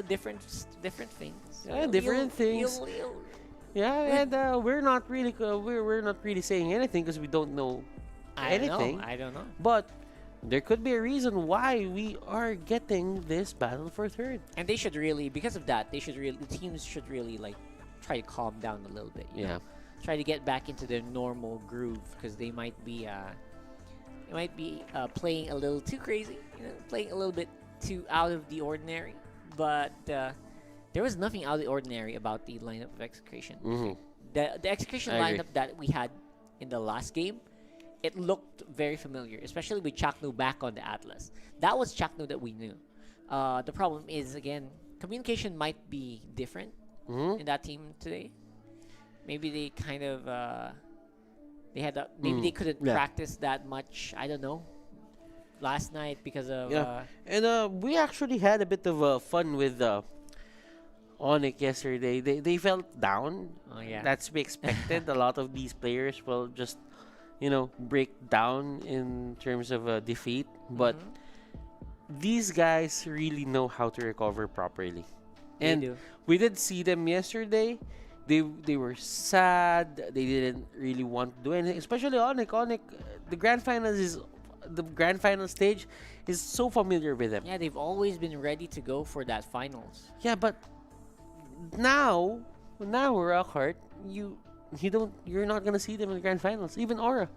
different things. Yeah, different things. Yeah, and we're not really we're not really saying anything because we don't know anything. I don't know. But there could be a reason why we are getting this battle for third. And they should really, because of that, the teams should really like try to calm down a little bit. you know? Try to get back into their normal groove because they might be playing a little too crazy, playing a little bit too out of the ordinary. But there was nothing out of the ordinary about the lineup of Execration. The Execration I agree. lineup that we had in the last game, it looked very familiar, especially with Chaknu back on the Atlas. That was Chaknu that we knew. The problem is, again, communication might be different in that team today. Maybe they kind of maybe they couldn't practice that much. I don't know. Last night because of And we actually had a bit of fun with ONIC yesterday. They felt down. Oh yeah. That's to be expected. A lot of these players will just break down in terms of defeat, but these guys really know how to recover properly. They And do. we did see them yesterday. They were sad. They didn't really want to do anything, especially ONIC. ONIC, the grand final stage is so familiar with them. Yeah, they've always been ready to go for that finals. Yeah, but now Rockhart, you you're not gonna see them in the grand finals. Even Aura.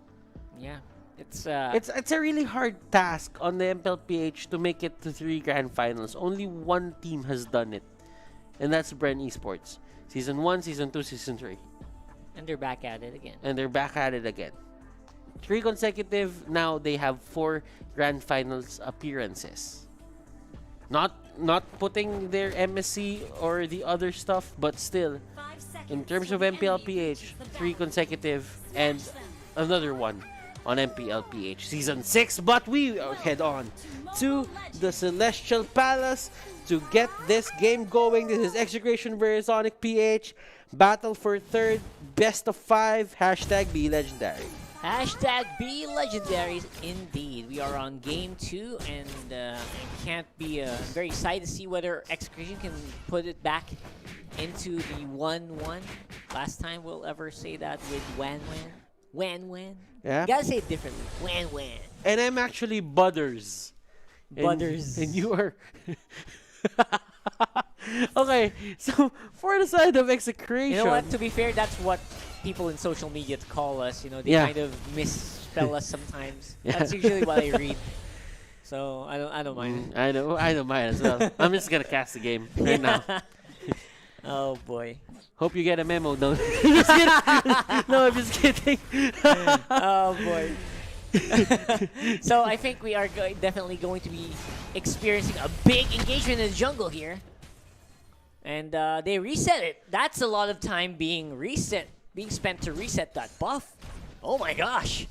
Yeah. It's It's a really hard task on the Mpl-Ph to make it to 3 grand finals. Only one team has done it, and that's Bren Esports. Season 1, Season 2, Season 3. and they're back at it again. And they're back at it again. 3 consecutive. Now they have 4 grand finals appearances. Not putting their MSC or the other stuff, but still, in terms of Mpl-Ph, 3 consecutive and another one on Mpl-Ph Season 6. But we head on to the Celestial Palace to get this game going. This is Execration versus ONIC PH. Battle for 3rd, best of 5, hashtag be legendary. Hashtag be legendaries indeed. We are on game 2 and I can't be very excited to see whether Execration can put it back into the 1-1. Last time we'll ever say that with Wan. Yeah. You gotta say it differently. Wan. And I'm actually Butters. Butters. And you are... Okay, so for the side of Execration... You know what? To be fair, that's what people in social media call us. You know, they Yeah. kind of misspell us sometimes. Yeah. That's usually what I read. So I don't mind it. I don't mind as well. I'm just gonna cast the game right now. Oh boy. Hope you get a memo. No, just kidding. No, I'm just kidding. Oh boy. So I think we are definitely going to be experiencing a big engagement in the jungle here. And they reset it. That's a lot of time being spent to reset that buff. Oh my gosh.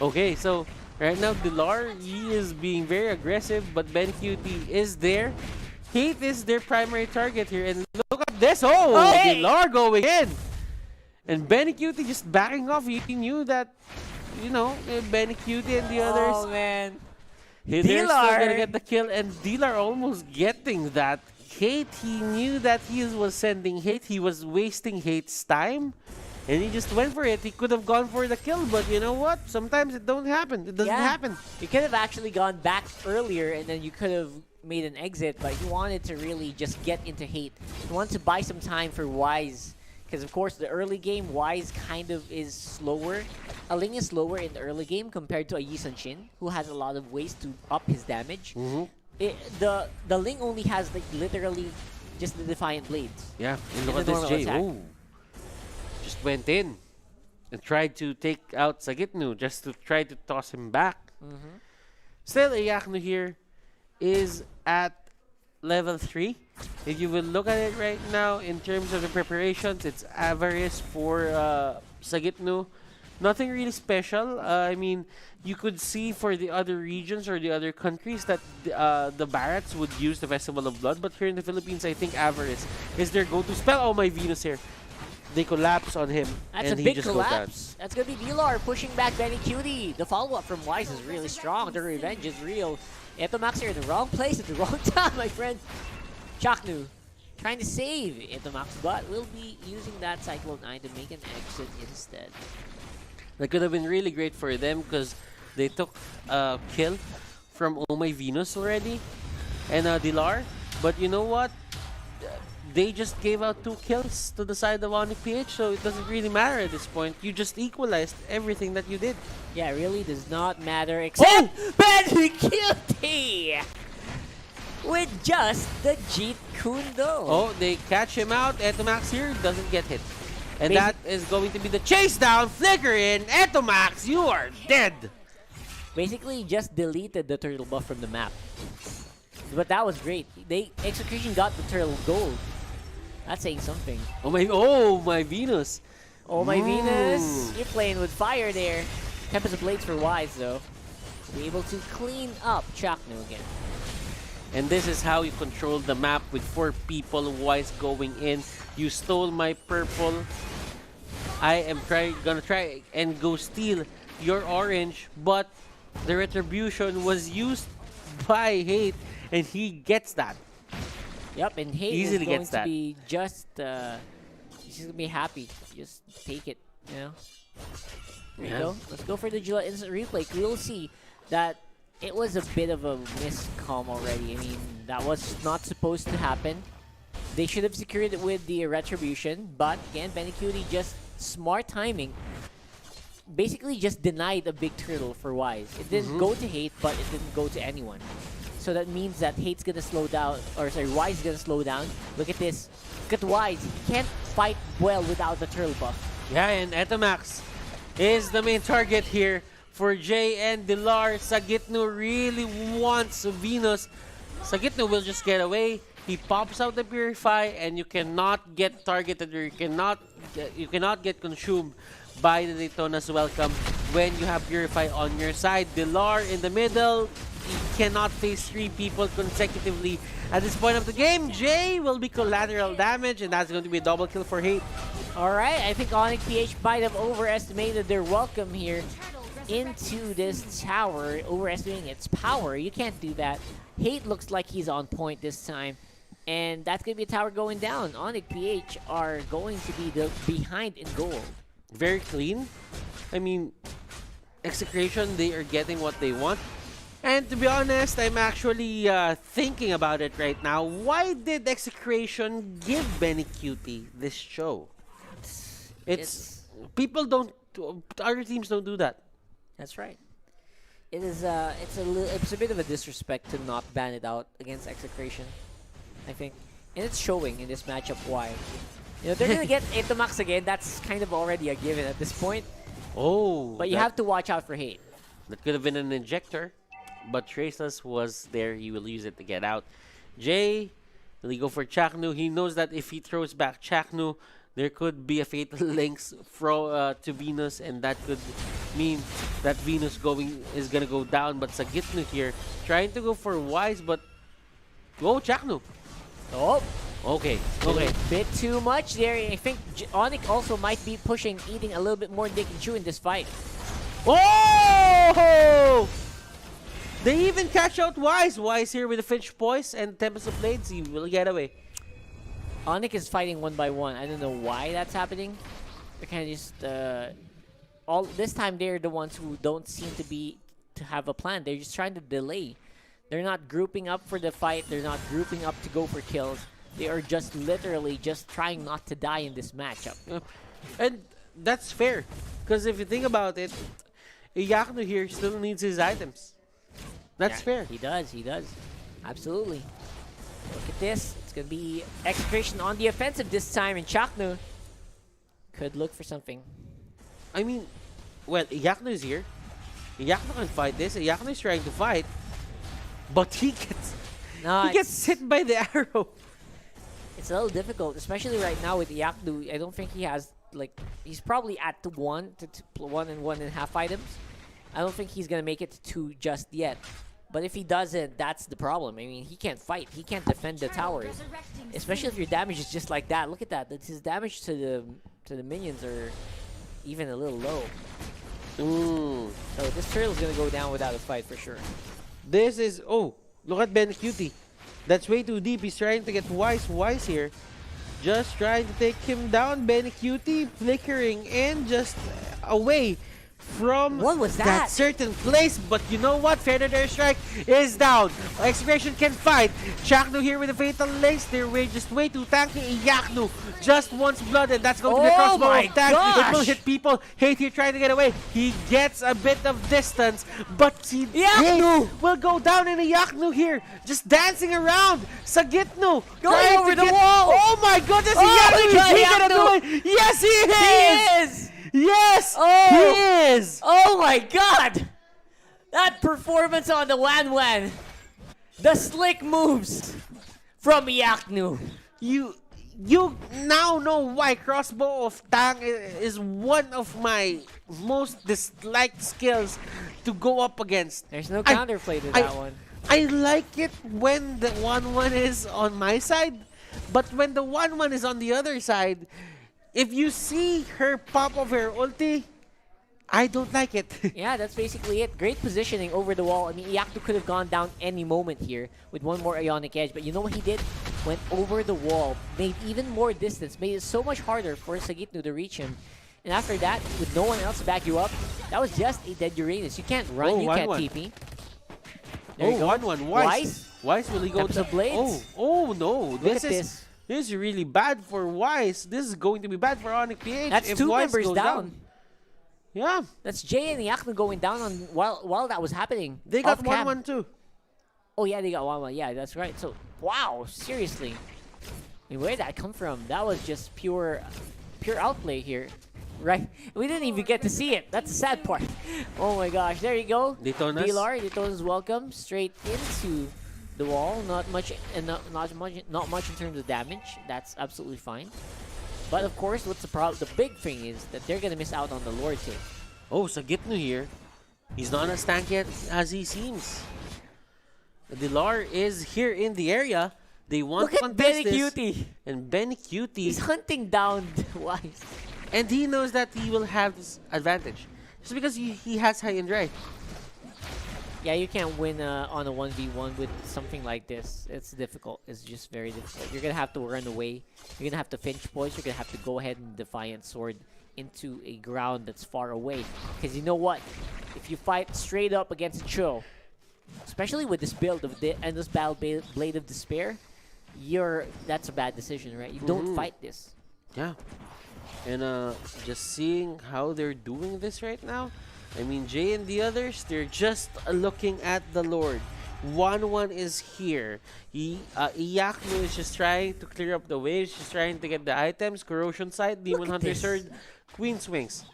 Okay, so right now Dilar, he is being very aggressive, but BenQt is there. Hate is their primary target here, and look at this. Oh, hey! Dilar going in, and BenQt just backing off. He knew that, you know, BenQt and the others. Oh man. They're still Dilar. gonna get the kill, and Dilar almost getting that. Hate, he knew that he was sending hate. He was wasting hate's time, and he just went for it. He could have gone for the kill, but you know what? Sometimes it don't happen. It doesn't happen. You could have actually gone back earlier and then you could have made an exit, but you wanted to really just get into hate. You want to buy some time for Wise, because of course the early game, Wise kind of is slower. A Ling is slower in the early game compared to a Yi Sun-shin, who has a lot of ways to up his damage. The Ling only has like literally just the Defiant Blades. Yeah, and look And at the this normal Jay. attack. Oh, just went in and tried to take out Sagitnu just to try to toss him back. Still, Ayaknu here is at level 3. If you will look at it right now in terms of the preparations, it's Avarice for Sagitnu. Nothing really special. I mean, you could see for the other regions or the other countries that the Barats would use the Festival of Blood, but here in the Philippines, I think Avarice is their go-to spell. Oh, my Venus here. They collapse on him, That's and a he big just goes down. collapse. That's going to be Dilar pushing back BenQt. The follow-up from Wise is really strong. The revenge is real. Etomax are in the wrong place at the wrong time, my friend. Chaknu trying to save Etomax, but will be using that Cyclone Eye to make an exit instead. That could have been really great for them because they took a kill from Oh My Venus already and Dilar. But you know what? They just gave out 2 kills to the side of ONIC PH, so it doesn't really matter at this point. You just equalized everything that you did. Yeah, it really does not matter except BenQt with just the Jeet Kundo. Oh, they catch him out. Etomax here doesn't get hit. And Basi- that is going to be the chase down. Flicker in. Etomax, you are dead. Basically, just deleted the turtle buff from the map. But that was great. Execution got the turtle gold. That's saying something. Oh my Venus. Oh my Venus, you're playing with fire there. Tempest of Blades for Wise though. To be able to clean up Chaknu again. And this is how you control the map with 4 people. Wise going in. You stole my purple. I am gonna try and go steal your orange, but the retribution was used by Hate, and he gets that. Yep, and Hate Easily is going gets to that. be just he's gonna be happy. Just take it, you know. There you Yeah. go. Let's go for the Gillette instant replay. We'll see that it was a bit of a miscom already. I mean, that was not supposed to happen. They should have secured it with the retribution, but again, BenQt just smart timing basically just denied a big turtle for Wise. It didn't go to Hate, but it didn't go to anyone. So that means that Hate's gonna slow down, or sorry, Wise is gonna slow down. Look at this. Look at Wise. He can't fight well without the turtle buff. Yeah, and Etamax is the main target here for Jay and Dilar. Sagitnu really wants Venus. Sagitnu will just get away. He pops out the Purify, and you cannot get targeted, or you cannot get consumed by the Daytona's Welcome when you have Purify on your side. Dilar in the middle. He cannot face 3 people consecutively at this point of the game. Jay will be collateral damage, and that's going to be a double kill for Hate. Alright, I think ONIC PH might have overestimated their welcome here into this tower, overestimating its power. You can't do that. Hate looks like he's on point this time, and that's going to be a tower going down. ONIC PH are going to be behind in gold. Very clean. I mean, Execration, they are getting what they want. And to be honest, I'm actually thinking about it right now. Why did Execration give Benny Cutie this show? It's people don't, other teams don't do that. That's right. It is it's a bit of a disrespect to not ban it out against Execration, I think. And it's showing in this matchup why. You know, they're gonna get Etamax again. That's kind of already a given at this point. Oh. But you have to watch out for Hate. That could have been an injector, but Traceless was there. He will use it to get out. Jay, will he go for Chaknu? He knows that if he throws back Chaknu, there could be a fatal links to Venus, and that could mean that Venus is gonna go down. But Sagitnu here trying to go for Wise, but go Chaknu. Oh, okay. a bit too much there. I think ONIC also might be eating a little bit more than they can chew in this fight. Oh! They even catch out Wise. Wise here with the Finch Poise and Tempest of Blades. He will get away. ONIC is fighting one by one. I don't know why that's happening. They're kind of just all this time they're the ones who don't seem to have a plan. They're just trying to delay. They're not grouping up for the fight. They're not grouping up to go for kills. They are just literally just trying not to die in this matchup. And that's fair, because if you think about it, Iyakno here still needs his items. That's fair. He does. Absolutely. Look at this. It's going to be Execration on the offensive this time, and Chaknu could look for something. I mean, well, Iyakno is here. Iyakno can fight this. Iyakno is trying to fight, but he gets hit by the arrow. It's a little difficult, especially right now with Iyakno. I don't think he has, he's probably at 1 to 1 and 1.5 items. I don't think he's going to make it to 2 just yet. But if he doesn't, that's the problem. I mean, he can't fight. He can't defend the towers. Especially if your damage is just like that. Look at that. His damage to the minions are even a little low. So this turtle's going to go down without a fight for sure. This is... Oh, look at Ben Cutie. That's way too deep. He's trying to get Wise here. Just trying to take him down. Ben Cutie flickering and just away from what was that certain place, but you know what? Feather Airstrike is down. Execration can fight. Chaknu here with the fatal links. They're just way too tanky. Iyaknu just wants blood, and that's going to be a crossbow of tank. It will hit people. Hate here trying to get away. He gets a bit of distance, but Iyaknu will go down, in Iyaknu here just dancing around. Sagitnu going over the wall. Oh my goodness! Iyaknu, is he gonna do it? Yes, he is. He is. Yes, he is! Oh my god! That performance on the Wan. The slick moves from Iyaknu. You now know why Crossbow of Tang is one of my most disliked skills to go up against. There's no counterplay to that one. I like it when the 1-1 is on my side, but when the 1-1 is on the other side, if you see her pop of her ulti, I don't like it. Yeah, that's basically it. Great positioning over the wall. I mean, Iyaknu could have gone down any moment here with one more Ionic Edge, but you know what he did? Went over the wall, made even more distance, made it so much harder for Sagitnu to reach him. And after that, with no one else to back you up, that was just a dead Uranus. You can't run, you can't TP. There you go. 1-1. Wise, will he go to Blades? Oh no. Look at this. This is really bad for Wise. This is going to be bad for ONIC PH. That's if 2 Wise members goes down. Yeah. That's Jay and Yakno going down on while that was happening. They got off cam. 1-1 too. Oh yeah, they got 1-1. Yeah, that's right. So wow, seriously. I mean, where did that come from? That was just pure outplay here. Right? We didn't even get to see it. That's the sad part. Oh my gosh. There you go. Daytona's. Daytona's welcome straight into the wall. Not much and not much in terms of damage. That's absolutely fine. But of course, what's the problem? The big thing is that they're gonna miss out on the Lord too. Oh, Sagitnu here. He's not as tanky as he seems. Dilar is here in the area. They want Look to at contest Benny this. Cutie. And Benny Cutie. He's hunting down Wise. And he knows that he will have this advantage. Just because he has high and dry. Yeah, you can't win on a 1v1 with something like this. It's difficult. It's just very difficult. You're going to have to run away. You're going to have to finch poise. You're going to have to go ahead and Defiant Sword into a ground that's far away. Because you know what? If you fight straight up against Cho, especially with this build of the Endless Battle Blade of Despair, that's a bad decision, right? You don't fight this. Yeah. And just seeing how they're doing this right now, I mean, Jay and the others, they're just looking at the Lord. 1-1 is here. Iyakno is just trying to clear up the waves, just trying to get the items. Corrosion Sight, Demon Hunter Sword, Queen Swings.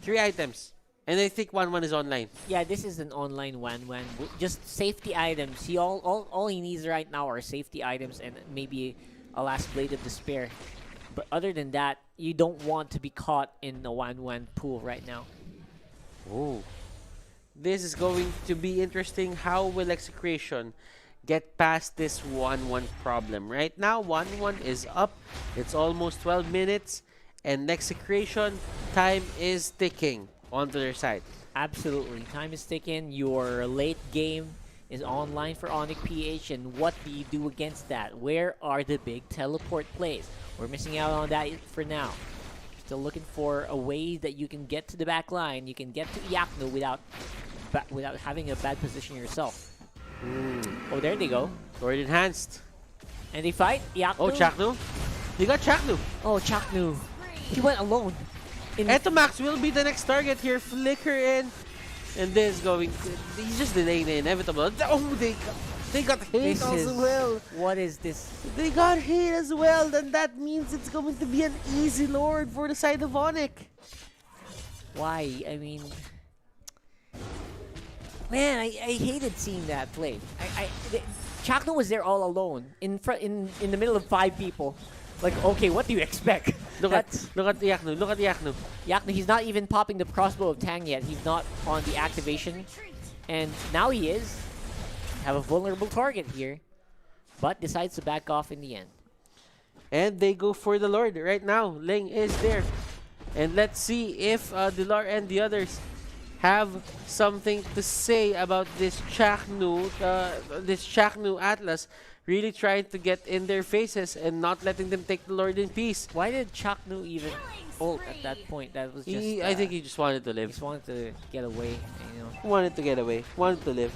3 items. And I think 1-1 is online. Yeah, this is an online 1-1. Just safety items. All he needs right now are safety items and maybe a last Blade of Despair. But other than that, you don't want to be caught in a 1-1 pool right now. Oh. This is going to be interesting. How will Execration get past this 1-1 problem? Right now, 1-1 is up. It's almost 12 minutes. And Execration, time is ticking onto their side. Absolutely. Time is ticking. Your late game is online for ONIC PH. And what do you do against that? Where are the big teleport plays? We're missing out on that for now. Still looking for a way that you can get to the back line. You can get to Iyakno without having a bad position yourself. Oh, there they go. Sword enhanced. And they fight Iyakno. Oh, Chaknu. He got Chaknu. Oh, Chaknu. He went alone. Etomax will be the next target here. Flicker in. And this going to, he's just delaying the inevitable. Oh, they got hate as well. What is this? They got hate as well. Then that means it's going to be an easy Lord for the side of ONIC. Why? I mean, man, I hated seeing that play. Chakno was there all alone in the middle of 5 people. Like, okay, what do you expect? Look at Iyakno. Look at Iyakno. Iyakno, he's not even popping the crossbow of Tang yet. He's not on the activation. And now he is. Have a vulnerable target here. But decides to back off in the end. And they go for the Lord right now. Ling is there. And let's see if Dilar and the others have something to say about this Chaknu Atlas. Really trying to get in their faces and not letting them take the Lord in peace. Why did Chaknu even ult at that point? That was just. I think he just wanted to live. He just wanted to get away. You know. Wanted to get away. Wanted to live.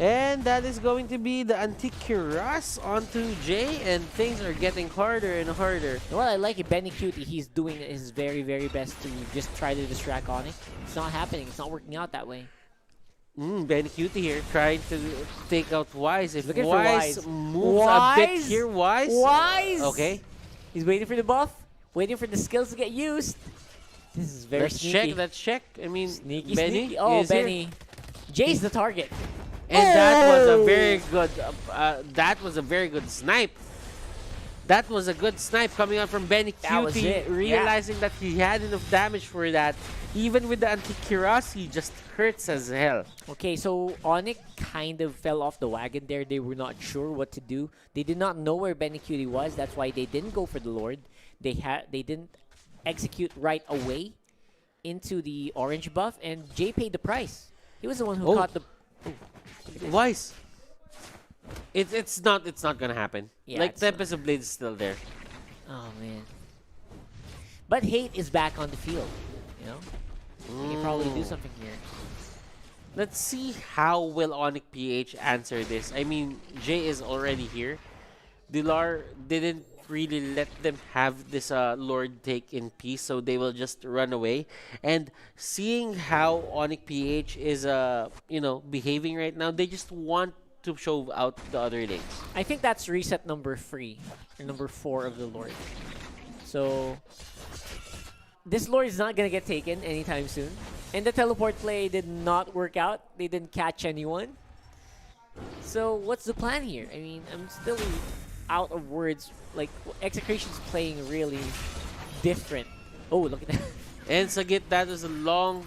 And that is going to be the Antikyras onto Jay, and things are getting harder and harder. Well, I like it. Benny Cutie, he's doing his very, very best to just try to distract ONIC. It's not happening. It's not working out that way. Benny Cutie here trying to take out Wise. If Looking Wise for moves a bit here, Wise. Okay. He's waiting for the buff, waiting for the skills to get used. This is very sneaky. Let's check. I mean, Sneaky, Benny sneaky. Oh, is Benny. here. Jay's the target. And that was a very good. That was a very good snipe. That was a good snipe coming out from Benny Cutie, realizing that he had enough damage for that. Even with the Antikyras, he just hurts as hell. Okay, so ONIC kind of fell off the wagon there. They were not sure what to do. They did not know where Benny Cutie was. That's why they didn't go for the Lord. They didn't execute right away into the orange buff, and Jay paid the price. He was the one who caught the. Wise. It's not gonna happen. Yeah, like Tempest of Blade is still there. Oh man. But hate is back on the field. You know? He can probably do something here. Let's see how will ONIC PH answer this. I mean, Jay is already here. Dilar didn't really let them have this Lord take in peace, so they will just run away. And seeing how ONIC PH is behaving right now, they just want to show out the other lanes. I think that's reset number 3 or number 4 of the Lord. So this Lord is not gonna get taken anytime soon. And the teleport play did not work out. They didn't catch anyone. So what's the plan here? I mean, I'm still out of words. Like, Execration's playing really different. Oh, look at that. And Sagit, that was a long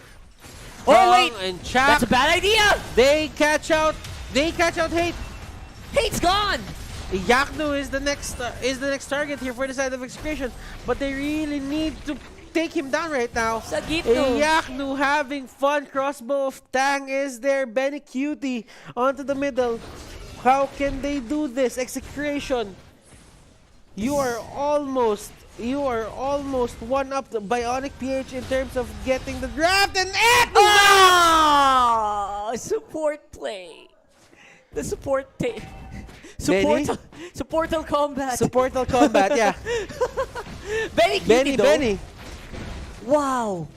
Oh wait! and Chak, That's a bad idea! they catch out Hate. Hate's gone! Yaknu is the next target here for the side of Execration, but they really need to take him down right now. Sagito. Yaknu having fun. Crossbow of Tang is there. Benny Cutie onto the middle. How can they do this? Execration. You are almost one up by ONIC PH in terms of getting the draft, and Ah! Support play. The support supportal combat. Supportal combat, yeah. Benny Cutie, though. Benny. Wow.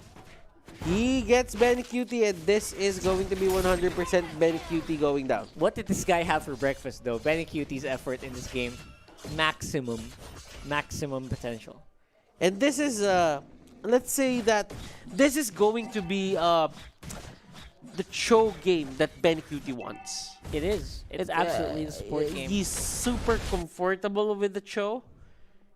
He gets Benny Cutie, and this is going to be 100% Benny Cutie going down. What did this guy have for breakfast, though? Benny Cutie's effort in this game, maximum potential. And this is, let's say that this is going to be the Cho game that Benny Cutie wants. It is. It's absolutely the support game. He's super comfortable with the Cho.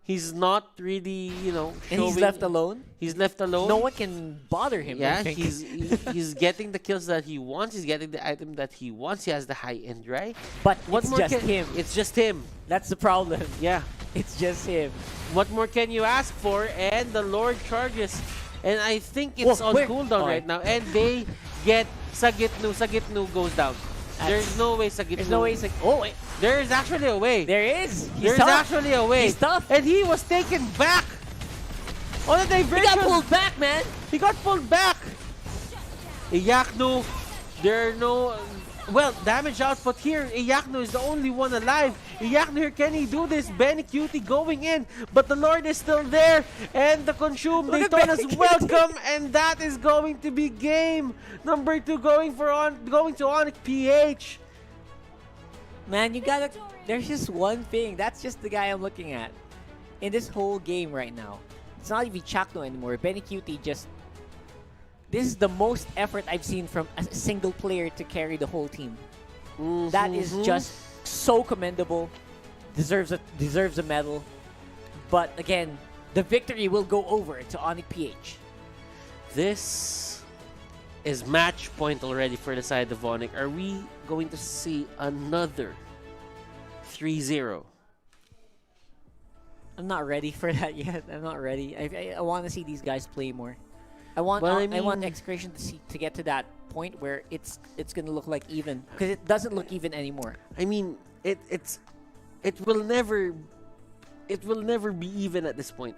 He's not really, And he's left alone. He's left alone. No one can bother him. I Yeah, think. he's getting the kills that he wants. He's getting the item that he wants. He has the high end, right? But What it's more just can, him. It's just him. That's the problem. Yeah. It's just him. What more can you ask for? And the Lord charges. And I think it's Whoa, on where? cooldown right now. And they get Sagitnu. Sagitnu goes down. There's no way Sagitnu. There's no way. Oh, wait. There is actually a way. There is. There's actually a way. He's tough. And he was taken back. On the diversion. He got pulled back, man. He got pulled back. Iyaknu, there are no... Well, damage output here. Iyaknu is the only one alive. Iyaknu here, can he do this? Benny Cutie going in, but the Lord is still there. And the Consume Daytona's welcome, and that is going to be game number 2 going to ONIC PH. Man, you gotta... There's just one thing. That's just the guy I'm looking at. In this whole game right now. It's not even Chakno anymore. Benny Cutie just... This is the most effort I've seen from a single player to carry the whole team. That is just so commendable. Deserves a medal. But again, the victory will go over to ONIC PH. This is match point already for the side of ONIC. Are we going to see another 3-0? I'm not ready for that yet. I'm not ready. I want to see these guys play more. I want Execration to get to that point where it's gonna look like even, because it doesn't look even anymore. I mean, it will never be even at this point.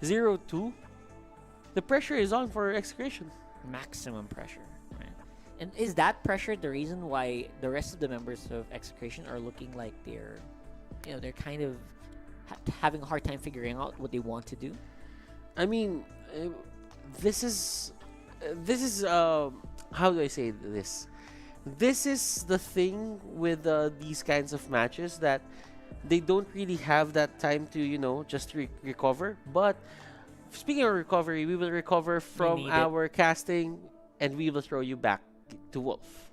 0-2. The pressure is on for Execration. Maximum pressure. Right? And is that pressure the reason why the rest of the members of Execration are looking like they're kind of having a hard time figuring out what they want to do? I mean, this is how do I say this? This is the thing with these kinds of matches, that they don't really have that time to just recover. But speaking of recovery, we will recover from our casting, and we will throw you back to Wolf.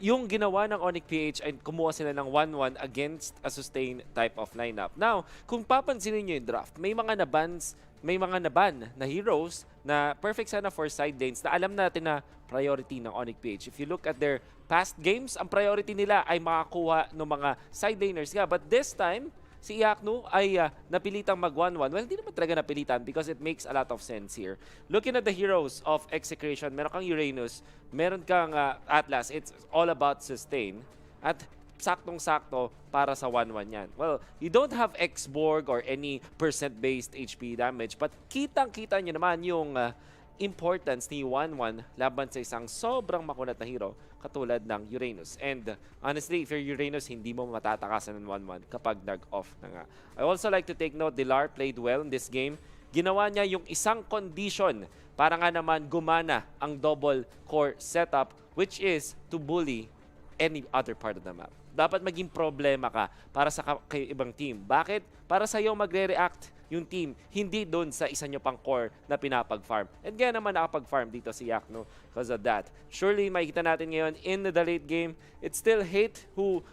Yung ginawa ng ONIC PH ay kumuha sila ng 1-1 against a sustained type of lineup. Now, kung papansinin nyo yung draft, may mga naban na heroes na perfect sana for side lanes na alam natin na priority ng ONIC PH. If you look at their past games, ang priority nila ay makakuha ng mga side laners nga. But this time, si Iyaknu ay napilitang mag-1-1. Well, hindi naman talaga napilitan because it makes a lot of sense here. Looking at the heroes of Execration, meron kang Uranus, meron kang Atlas. It's all about sustain. At saktong-sakto para sa 1-1 yan. Well, you don't have X-Borg or any percent-based HP damage, but kitang-kita nyo naman yung importance ni 1-1 laban sa isang sobrang makunat na hero katulad ng Uranus. And honestly, if you're Uranus, hindi mo matatakasan ng 1-1 kapag nag-off na nga. I also like to take note, Dilar played well in this game. Ginawa niya yung isang condition para nga naman gumana ang double core setup, which is to bully any other part of the map. Dapat maging problema ka para sa kay ibang team. Bakit? Para sa'yo magre-react yung team, hindi doon sa isa nyo pang core na pinapag-farm. And kaya naman nakapag-farm dito si Yakno because of that. Surely, makikita natin ngayon in the late game, it's still Hate who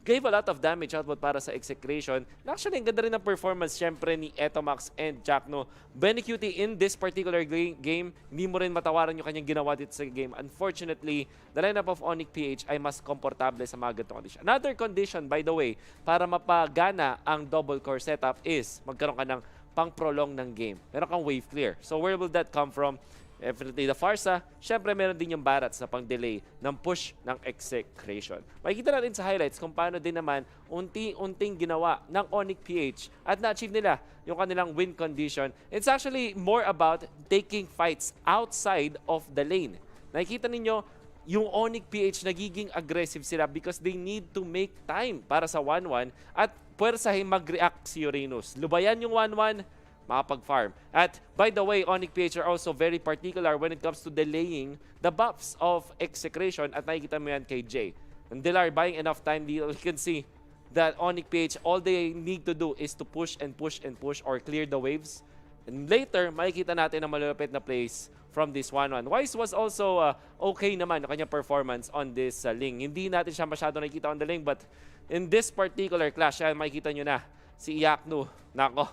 gave a lot of damage output para sa Execration. Actually, ang ganda rin ng performance syempre ni Etomax and Jackno. Benecutie in this particular game, hindi mo rin matawaran yung kanyang ginawa dito sa game. Unfortunately, the lineup of ONIC PH ay mas komportable sa mga ganitong condition. Another condition, by the way, para mapagana ang double core setup is magkaroon ka ng pang-prolong ng game. Meron kang wave clear. So where will that come from? Definitely the Farsa. Siyempre, meron din yung Barats na pang-delay ng push ng Execration. Makikita natin sa highlights kung paano din naman unti-unting ginawa ng ONIC PH at na-achieve nila yung kanilang win condition. It's actually more about taking fights outside of the lane. Nakikita ninyo, yung ONIC PH nagiging aggressive sila because they need to make time para sa 1-1 at puwersahin mag-react si Uranus. Lubayan yung 1-1, makapag-farm. At by the way, ONIC PH are also very particular when it comes to delaying the buffs of Execration at nakikita mo yan kay Jay. And they are buying enough time. You can see that ONIC PH, all they need to do is to push and push and push or clear the waves. And later, makikita natin ang malulupit na plays from this 1-1. Wise was also okay naman ang kanyang performance on this Ling. Hindi natin siya masyado nakikita on the Ling, but in this particular clash, makikita nyo na si Yakno. Nako,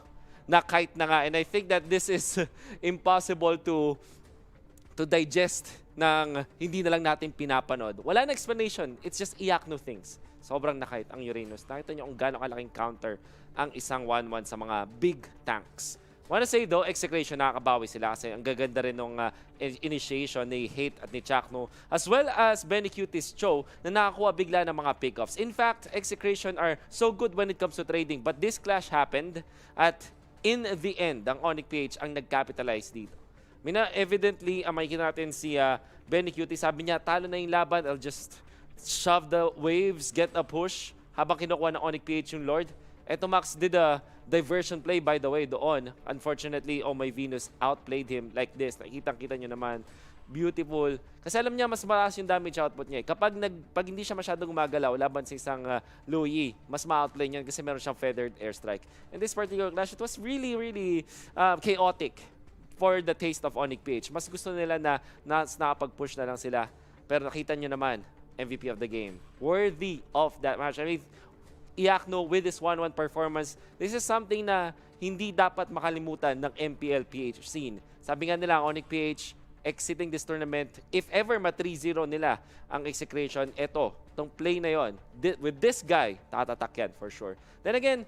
na-kite na nga. And I think that this is impossible to digest ng hindi na lang natin pinapanood. Wala na explanation. It's just Yakno things. Sobrang na-kite ang Uranus. Nakita nyo kung gano'ng kalaking counter ang isang 1-1 sa mga big tanks. Wanna say though, Execration nakakabawi sila kasi ang gaganda rin ng initiation ni Hate at ni Chakno as well as Benecutie's Cho na nakakuha bigla ng mga pickoffs. In fact, Execration are so good when it comes to trading but this clash happened at in the end, ang ONIC PH ang nag-capitalize dito. Evidently, makikita natin si Benecutie, sabi niya, talo na yung laban, I'll just shove the waves, get a push, habang kinukuha ng ONIC PH yung Lord. Eto Max did a diversion play, by the way, doon. Unfortunately, My Venus outplayed him like this. Nakikita-kita nyo naman. Beautiful. Kasi alam niya, mas mataas yung damage output niya. Pag hindi siya masyadong gumagalaw laban sa isang Louis, mas ma-outplay niya kasi meron siyang feathered airstrike. In this particular clash, it was really, really chaotic for the taste of ONIC PH. Mas gusto nila na nakapag-push na lang sila. Pero nakita nyo naman, MVP of the game. Worthy of that match. I mean, Yakno with this 1-1 performance, this is something na hindi dapat makalimutan ng Mpl-Ph scene. Sabi nga nila, ONIC PH exiting this tournament, if ever ma-3-0 nila ang Execration, itong play na yon, with this guy, tatatak yan for sure. Then again,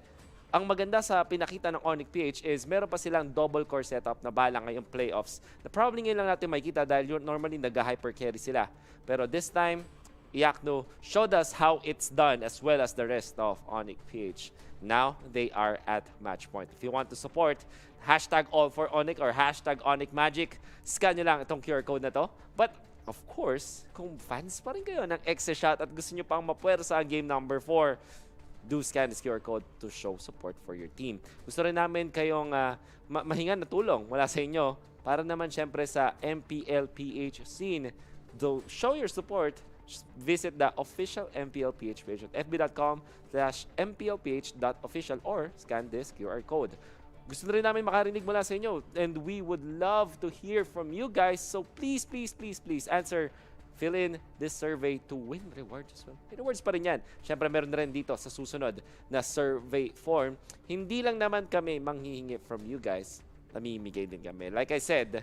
ang maganda sa pinakita ng ONIC PH is meron pa silang double core setup na bala ngayong playoffs. Na probably ngayon lang natin makikita dahil normally nag-hyper carry sila. Pero this time, Yakno showed us how it's done as well as the rest of ONIC PH. Now, they are at match point. If you want to support, #all4ONIC or #ONICMagic, scan nyo lang itong QR code na to. But, of course, kung fans pa rin kayo ng Exeshot at gusto nyo pang mapuwersa ang game number 4, do scan this QR code to show support for your team. Gusto rin namin kayong mahingan na tulong mula sa inyo para naman syempre sa Mpl-Ph scene. To show your support, visit the official Mpl-Ph page at fb.com/mplph.official or scan this QR code. Gusto rin namin makarinig mula sa inyo and we would love to hear from you guys. So please, please, please, please fill in this survey to win rewards as well. Rewards pa rin yan. Siyempre meron na rin dito sa susunod na survey form. Hindi lang naman kami manghihingi from you guys. Namimigay din kami. Like I said,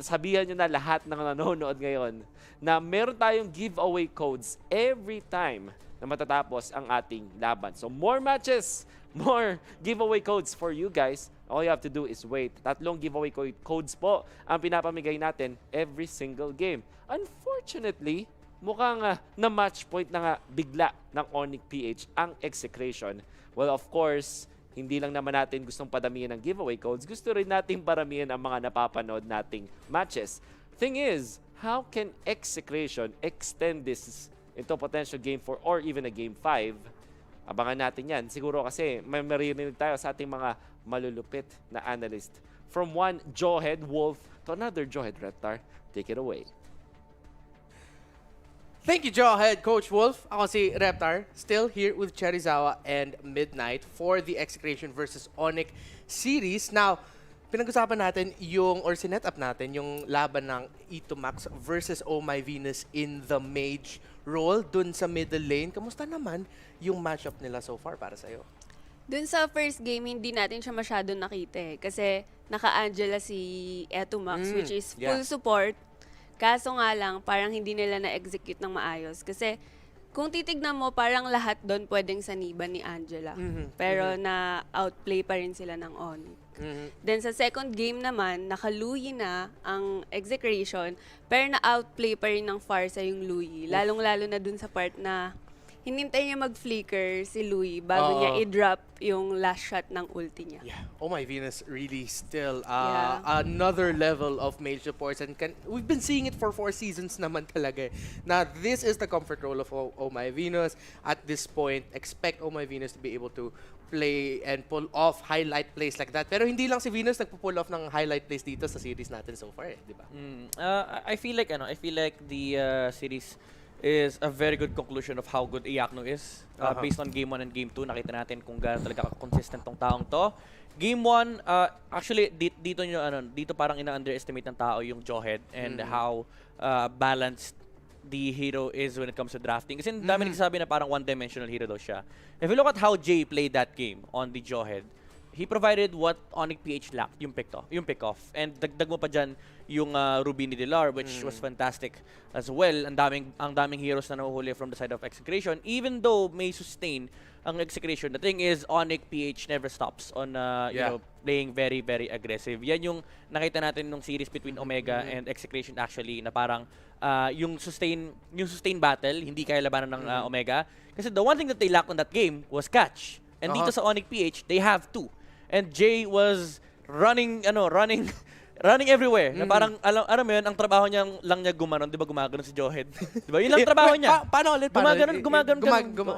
sabihan nyo na lahat ng nanonood ngayon na meron tayong giveaway codes every time na matatapos ang ating laban. So more matches, more giveaway codes for you guys. All you have to do is wait. 3 giveaway codes po ang pinapamigay natin every single game. Unfortunately, mukhang na match point na nga bigla ng ONIC PH ang Execration. Well, of course, hindi lang naman natin gustong padamihan ng giveaway codes, gusto rin nating paramihan ang mga napapanood nating matches. Thing is, how can Execration extend this into a potential Game 4 or even a Game 5? Abangan natin yan. Siguro kasi may maririnig tayo sa ating mga malulupit na analyst. From one Jawhead Wolf to another Jawhead Reptar. Take it away. Thank you, Jawhead, Coach Wolf. Ako si Reptar, still here with Cherizawa and Midnight for the Execration versus ONIC series. Now, pinag-usapan natin or sinet up natin yung laban ng E2Max versus Oh My Venus in the mage role dun sa middle lane. Kamusta naman yung matchup nila so far para sa'yo? Dun sa first game, hindi natin siya masyado nakita kasi naka-Angela si E2Max, which is full support. Kaso nga lang, parang hindi nila na-execute ng maayos. Kasi kung titignan mo, parang lahat doon pwedeng saniban ni Angela. Pero na-outplay pa rin sila ng ONIC. Then sa second game naman, nakaluyi na ang Execration, pero na-outplay pa rin ng Farsa yung Luyi. Lalong-lalo na dun sa part na hinintay niya mag-flicker si Louie bago niya i-drop yung last shot ng ulti niya. Yeah. Oh My Venus really still another level of mage supports, and we've been seeing it for 4 seasons naman talaga. Now, this is the comfort role of Oh My Venus. At this point, expect Oh My Venus to be able to play and pull off highlight plays like that. Pero hindi lang si Venus nagpo-pull off ng highlight plays dito sa series natin so far, di ba? I feel like the series is a very good conclusion of how good Iakno is. Based on Game 1 and Game 2, nakita natin kung gaano talaga consistent tong taong to. Game 1, actually, dito parang ina-underestimate ng tao yung Jawhead and how balanced the hero is when it comes to drafting. Kasi dami nagsasabi na parang one-dimensional hero daw siya. If you look at how Jay played that game on the Jawhead, he provided what ONIC PH lacked, yung pick-off. And dagdag mo pa dyan yung Ruby ni Dilar, which was fantastic as well. Ang daming heroes na nahuhuli from the side of Execration. Even though may sustain ang Execration, the thing is, ONIC PH never stops on you know, playing very, very aggressive. Yan yung nakita natin nung series between Omega and Execration actually, na parang yung sustain battle, hindi kaya labanan ng Omega. Kasi the one thing that they lacked on that game was catch. And dito sa ONIC PH, they have two. And Jay was running everywhere. Na parang, alam mo yun, ang trabaho niya lang niya gumanon, di ba gumaganon si Jawhead? Di ba? Yun lang trabaho niya. Paano ulit? Gumaganon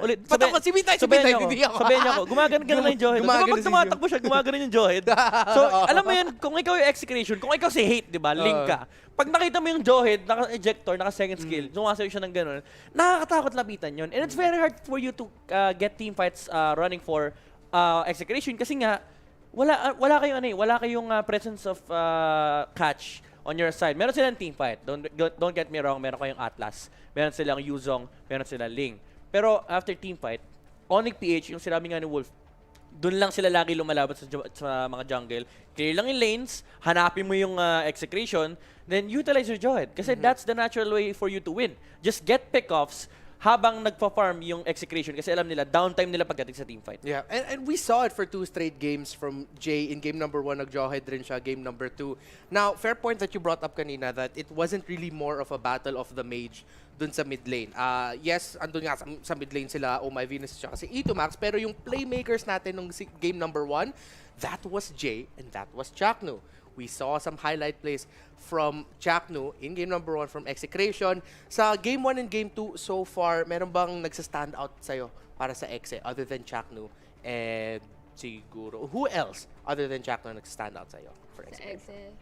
ulit. Patako, si Mitay, hindi ako. Sabihin niya ako, gumaganon lang yung Jawhead. Di ba pag tumatakbo siya, gumaganon yung Jawhead? So, alam mo yun, kung ikaw yung Execration, kung ikaw si Hate, di ba, link ka. Pag nakita mo yung Jawhead, naka-ejector, naka-second skill, sumasayo siya ng gano'n, nakakatakot lapitan yun. And it's very hard for you to get team fights running for Execration kasi nga, wala kayong presence of catch on your side. Meron silang team fight. Don't get me wrong, meron kayong Atlas. Meron silang Yuzong, meron silang Ling. Pero after team fight, ONIC PH, yung sinabi nga ni Wolf, doon lang sila lagi lumalaban sa mga jungle. Clear lang yung lanes, hanapin mo yung Execration, then utilize your Jawhead. Kasi that's the natural way for you to win. Just get pick-offs habang nagpa-farm yung Execration kasi alam nila, downtime nila pagdating sa teamfight. Yeah, and we saw it for 2 straight games from Jay. In game number 1, nag-Jawhead rin siya. Game number 2. Now, fair point that you brought up kanina that it wasn't really more of a battle of the mage dun sa mid lane. Yes, andun nga sa mid lane sila, Oh My Venus siya kasi E2Max, pero yung playmakers natin nung game number 1, that was Jay and that was ChooxTv. We saw some highlight plays from ChooxTv in game number 1 from Execration. Sa game 1 and game 2 so far, meron bang nagsa-stand out sa'yo para sa Exe other than ChooxTv? And siguro, who else other than ChooxTv nagsa-stand out sa'yo for Sa Execration?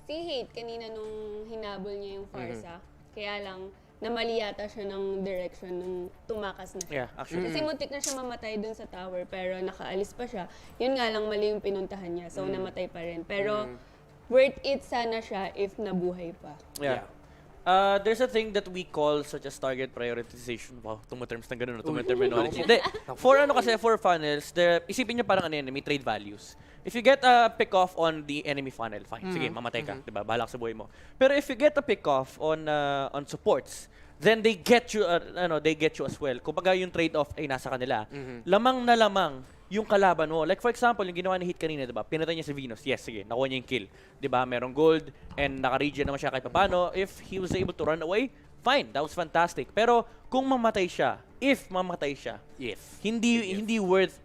Si Hate, kanina nung hinabol niya yung Farsa, kaya lang, namali yata siya ng direction nung tumakas na siya. Yeah, actually. Kasi muntik na siya mamatay dun sa tower, pero nakaalis pa siya. Yun nga lang, mali yung pinuntahan niya, so namatay pa rin. Pero worth it sana siya if nabuhay pa. Yeah. There's a thing that we call such as target prioritization. Wow, tumaterms na gano'n, terminology. Hindi, for funnels, isipin niyo parang may trade values. If you get a pick-off on the enemy funnel, fine, sige, mamatay ka, diba? Bahala ka sa buhay mo. Pero if you get a pick-off on supports, then they get you as well. Kumbaga yung trade-off ay nasa kanila. Lamang na lamang yung kalaban mo. Like for example, yung ginawa ni Hit kanina, diba? Pinatay niya si Venus. Yes, sige, nakuha niya yung kill. Diba? Merong gold and naka-regen naman siya kahit paano. If he was able to run away, fine, that was fantastic. Pero kung mamatay siya, if mamatay siya. If. Hindi worth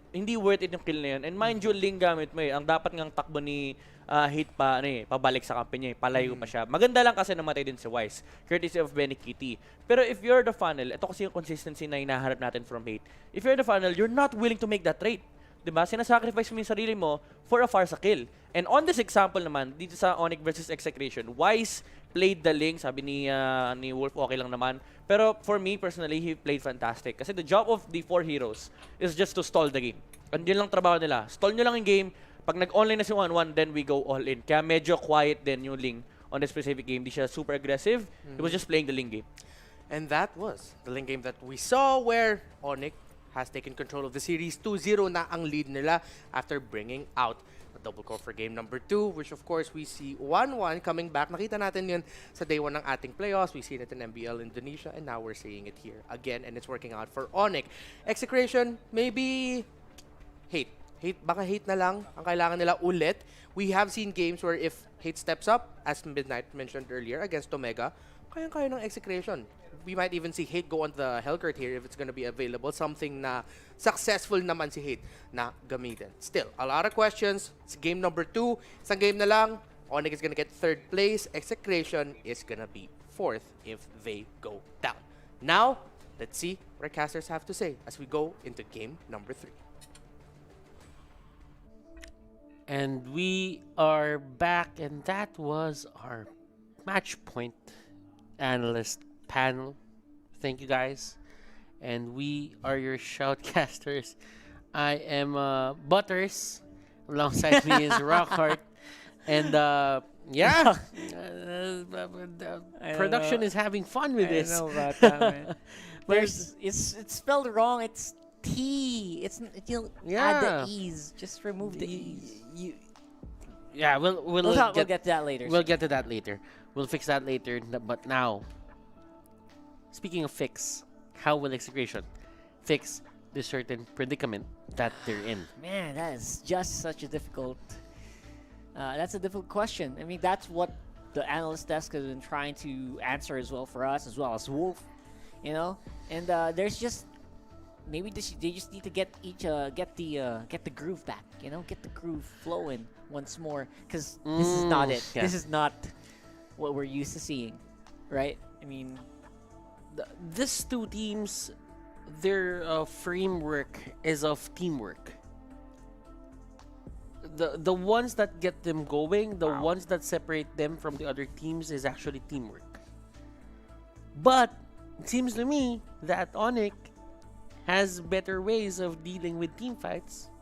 it yung kill na yun. And mind you, Ling gamit mo eh. Ang dapat ngang takbo ni Hit pabalik sa kampi niya eh. Palayo pa siya. Maganda lang kasi namatay din si Wise. Courtesy of Benny Kitty. Pero if you're the funnel, ito kasi yung consistency na hinaharap natin from Hate. If you're the funnel, you're not willing to make that trade. Diba? Sinasacrifice mo yung sarili mo for a Farsa kill. And on this example naman, dito sa ONIC versus Execration, Wise played the Ling. Sabi ni Wolf, okay lang naman. Pero for me, personally, he played fantastic. Kasi the job of the 4 heroes is just to stall the game. And yun lang trabaho nila. Stall nyo lang yung game. Pag nag-online na si 1-1, then we go all in. Kaya medyo quiet din yung Ling on this specific game. Di siya super aggressive. He was just playing the Ling game. And that was the Ling game that we saw where ONIC has taken control of the series. 2-0 na ang lead nila after bringing out a double core for game number 2, which of course we see 1-1 coming back. Nakita natin yun sa day 1 ng ating playoffs. We seen it in MBL Indonesia and now we're seeing it here again and it's working out for ONIC. Execration, maybe Hate. Baka Hate na lang ang kailangan nila ulit. We have seen games where if Hate steps up, as Midnight mentioned earlier, against Omega, kayang-kaya ng Execration. We might even see Hate go on the Hellcurt here if it's gonna be available. Something na successful naman si Hate na gamitin. Still, a lot of questions. It's game number 2. Isang game na lang. ONIC is gonna get 3rd place. Execration is gonna be 4th if they go down. Now, let's see what our casters have to say as we go into game number 3. And we are back, and that was our match point analyst panel. Thank you guys. And we are your shoutcasters. I am Butters. Alongside me is Rockhart. And yeah, production is having fun with this. I know about that, man. It's spelled wrong. It's T. Add the E's. Just remove the E's. Yeah, we'll get to that later. We'll get to that later. We'll fix that later. But now, speaking of fix, how will Execration fix this certain predicament that they're in? Man, that is just such a difficult. That's a difficult question. I mean, that's what the analyst desk has been trying to answer as well for us, as well as Wolf. You know, and there's just. Maybe they just need to get the groove back, you know, get the groove flowing once more, because this is not it. Yeah. This is not what we're used to seeing, right? I mean, These two teams, their framework is of teamwork. The ones that get them going, the ones that separate them from the other teams is actually teamwork. But it seems to me that ONIC has better ways of dealing with team fights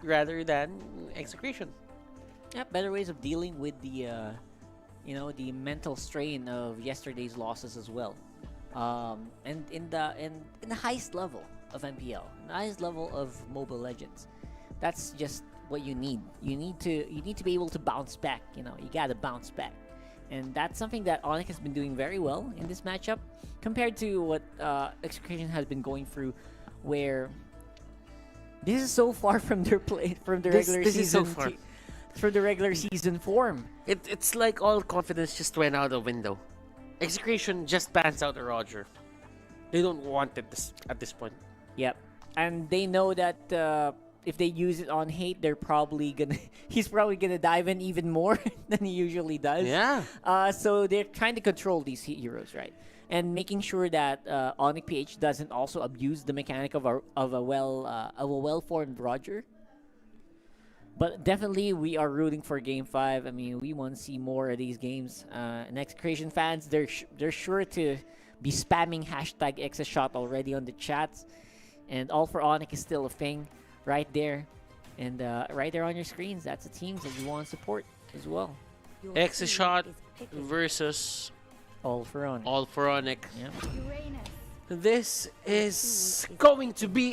rather than Execration. yeah, better ways of dealing with the the mental strain of yesterday's losses as well. And in the highest level of MPL, the highest level of Mobile Legends, that's just what you need. You need to be able to bounce back. You know, you gotta bounce back, and that's something that ONIC has been doing very well in this matchup compared to what Execration has been going through, where this is so far from their regular This is so season. far. From the regular season form. It's like all confidence just went out the window. Execration just bans out the Roger. They don't want it at this point. Yep, and they know that if they use it on Hate, he's probably gonna dive in even more than he usually does. Yeah. So they're trying to control these heroes, right? And making sure that ONIC PH doesn't also abuse the mechanic of a well-formed Roger. But definitely, we are rooting for Game 5. I mean, we want to see more of these games. And Execration fans, they're sure to be spamming hashtag Exashot already on the chats. And All for ONIC is still a thing right there. And right there on your screens, that's the teams that you want to support as well. Exashot versus All for ONIC. All for ONIC. Yeah. This is going to be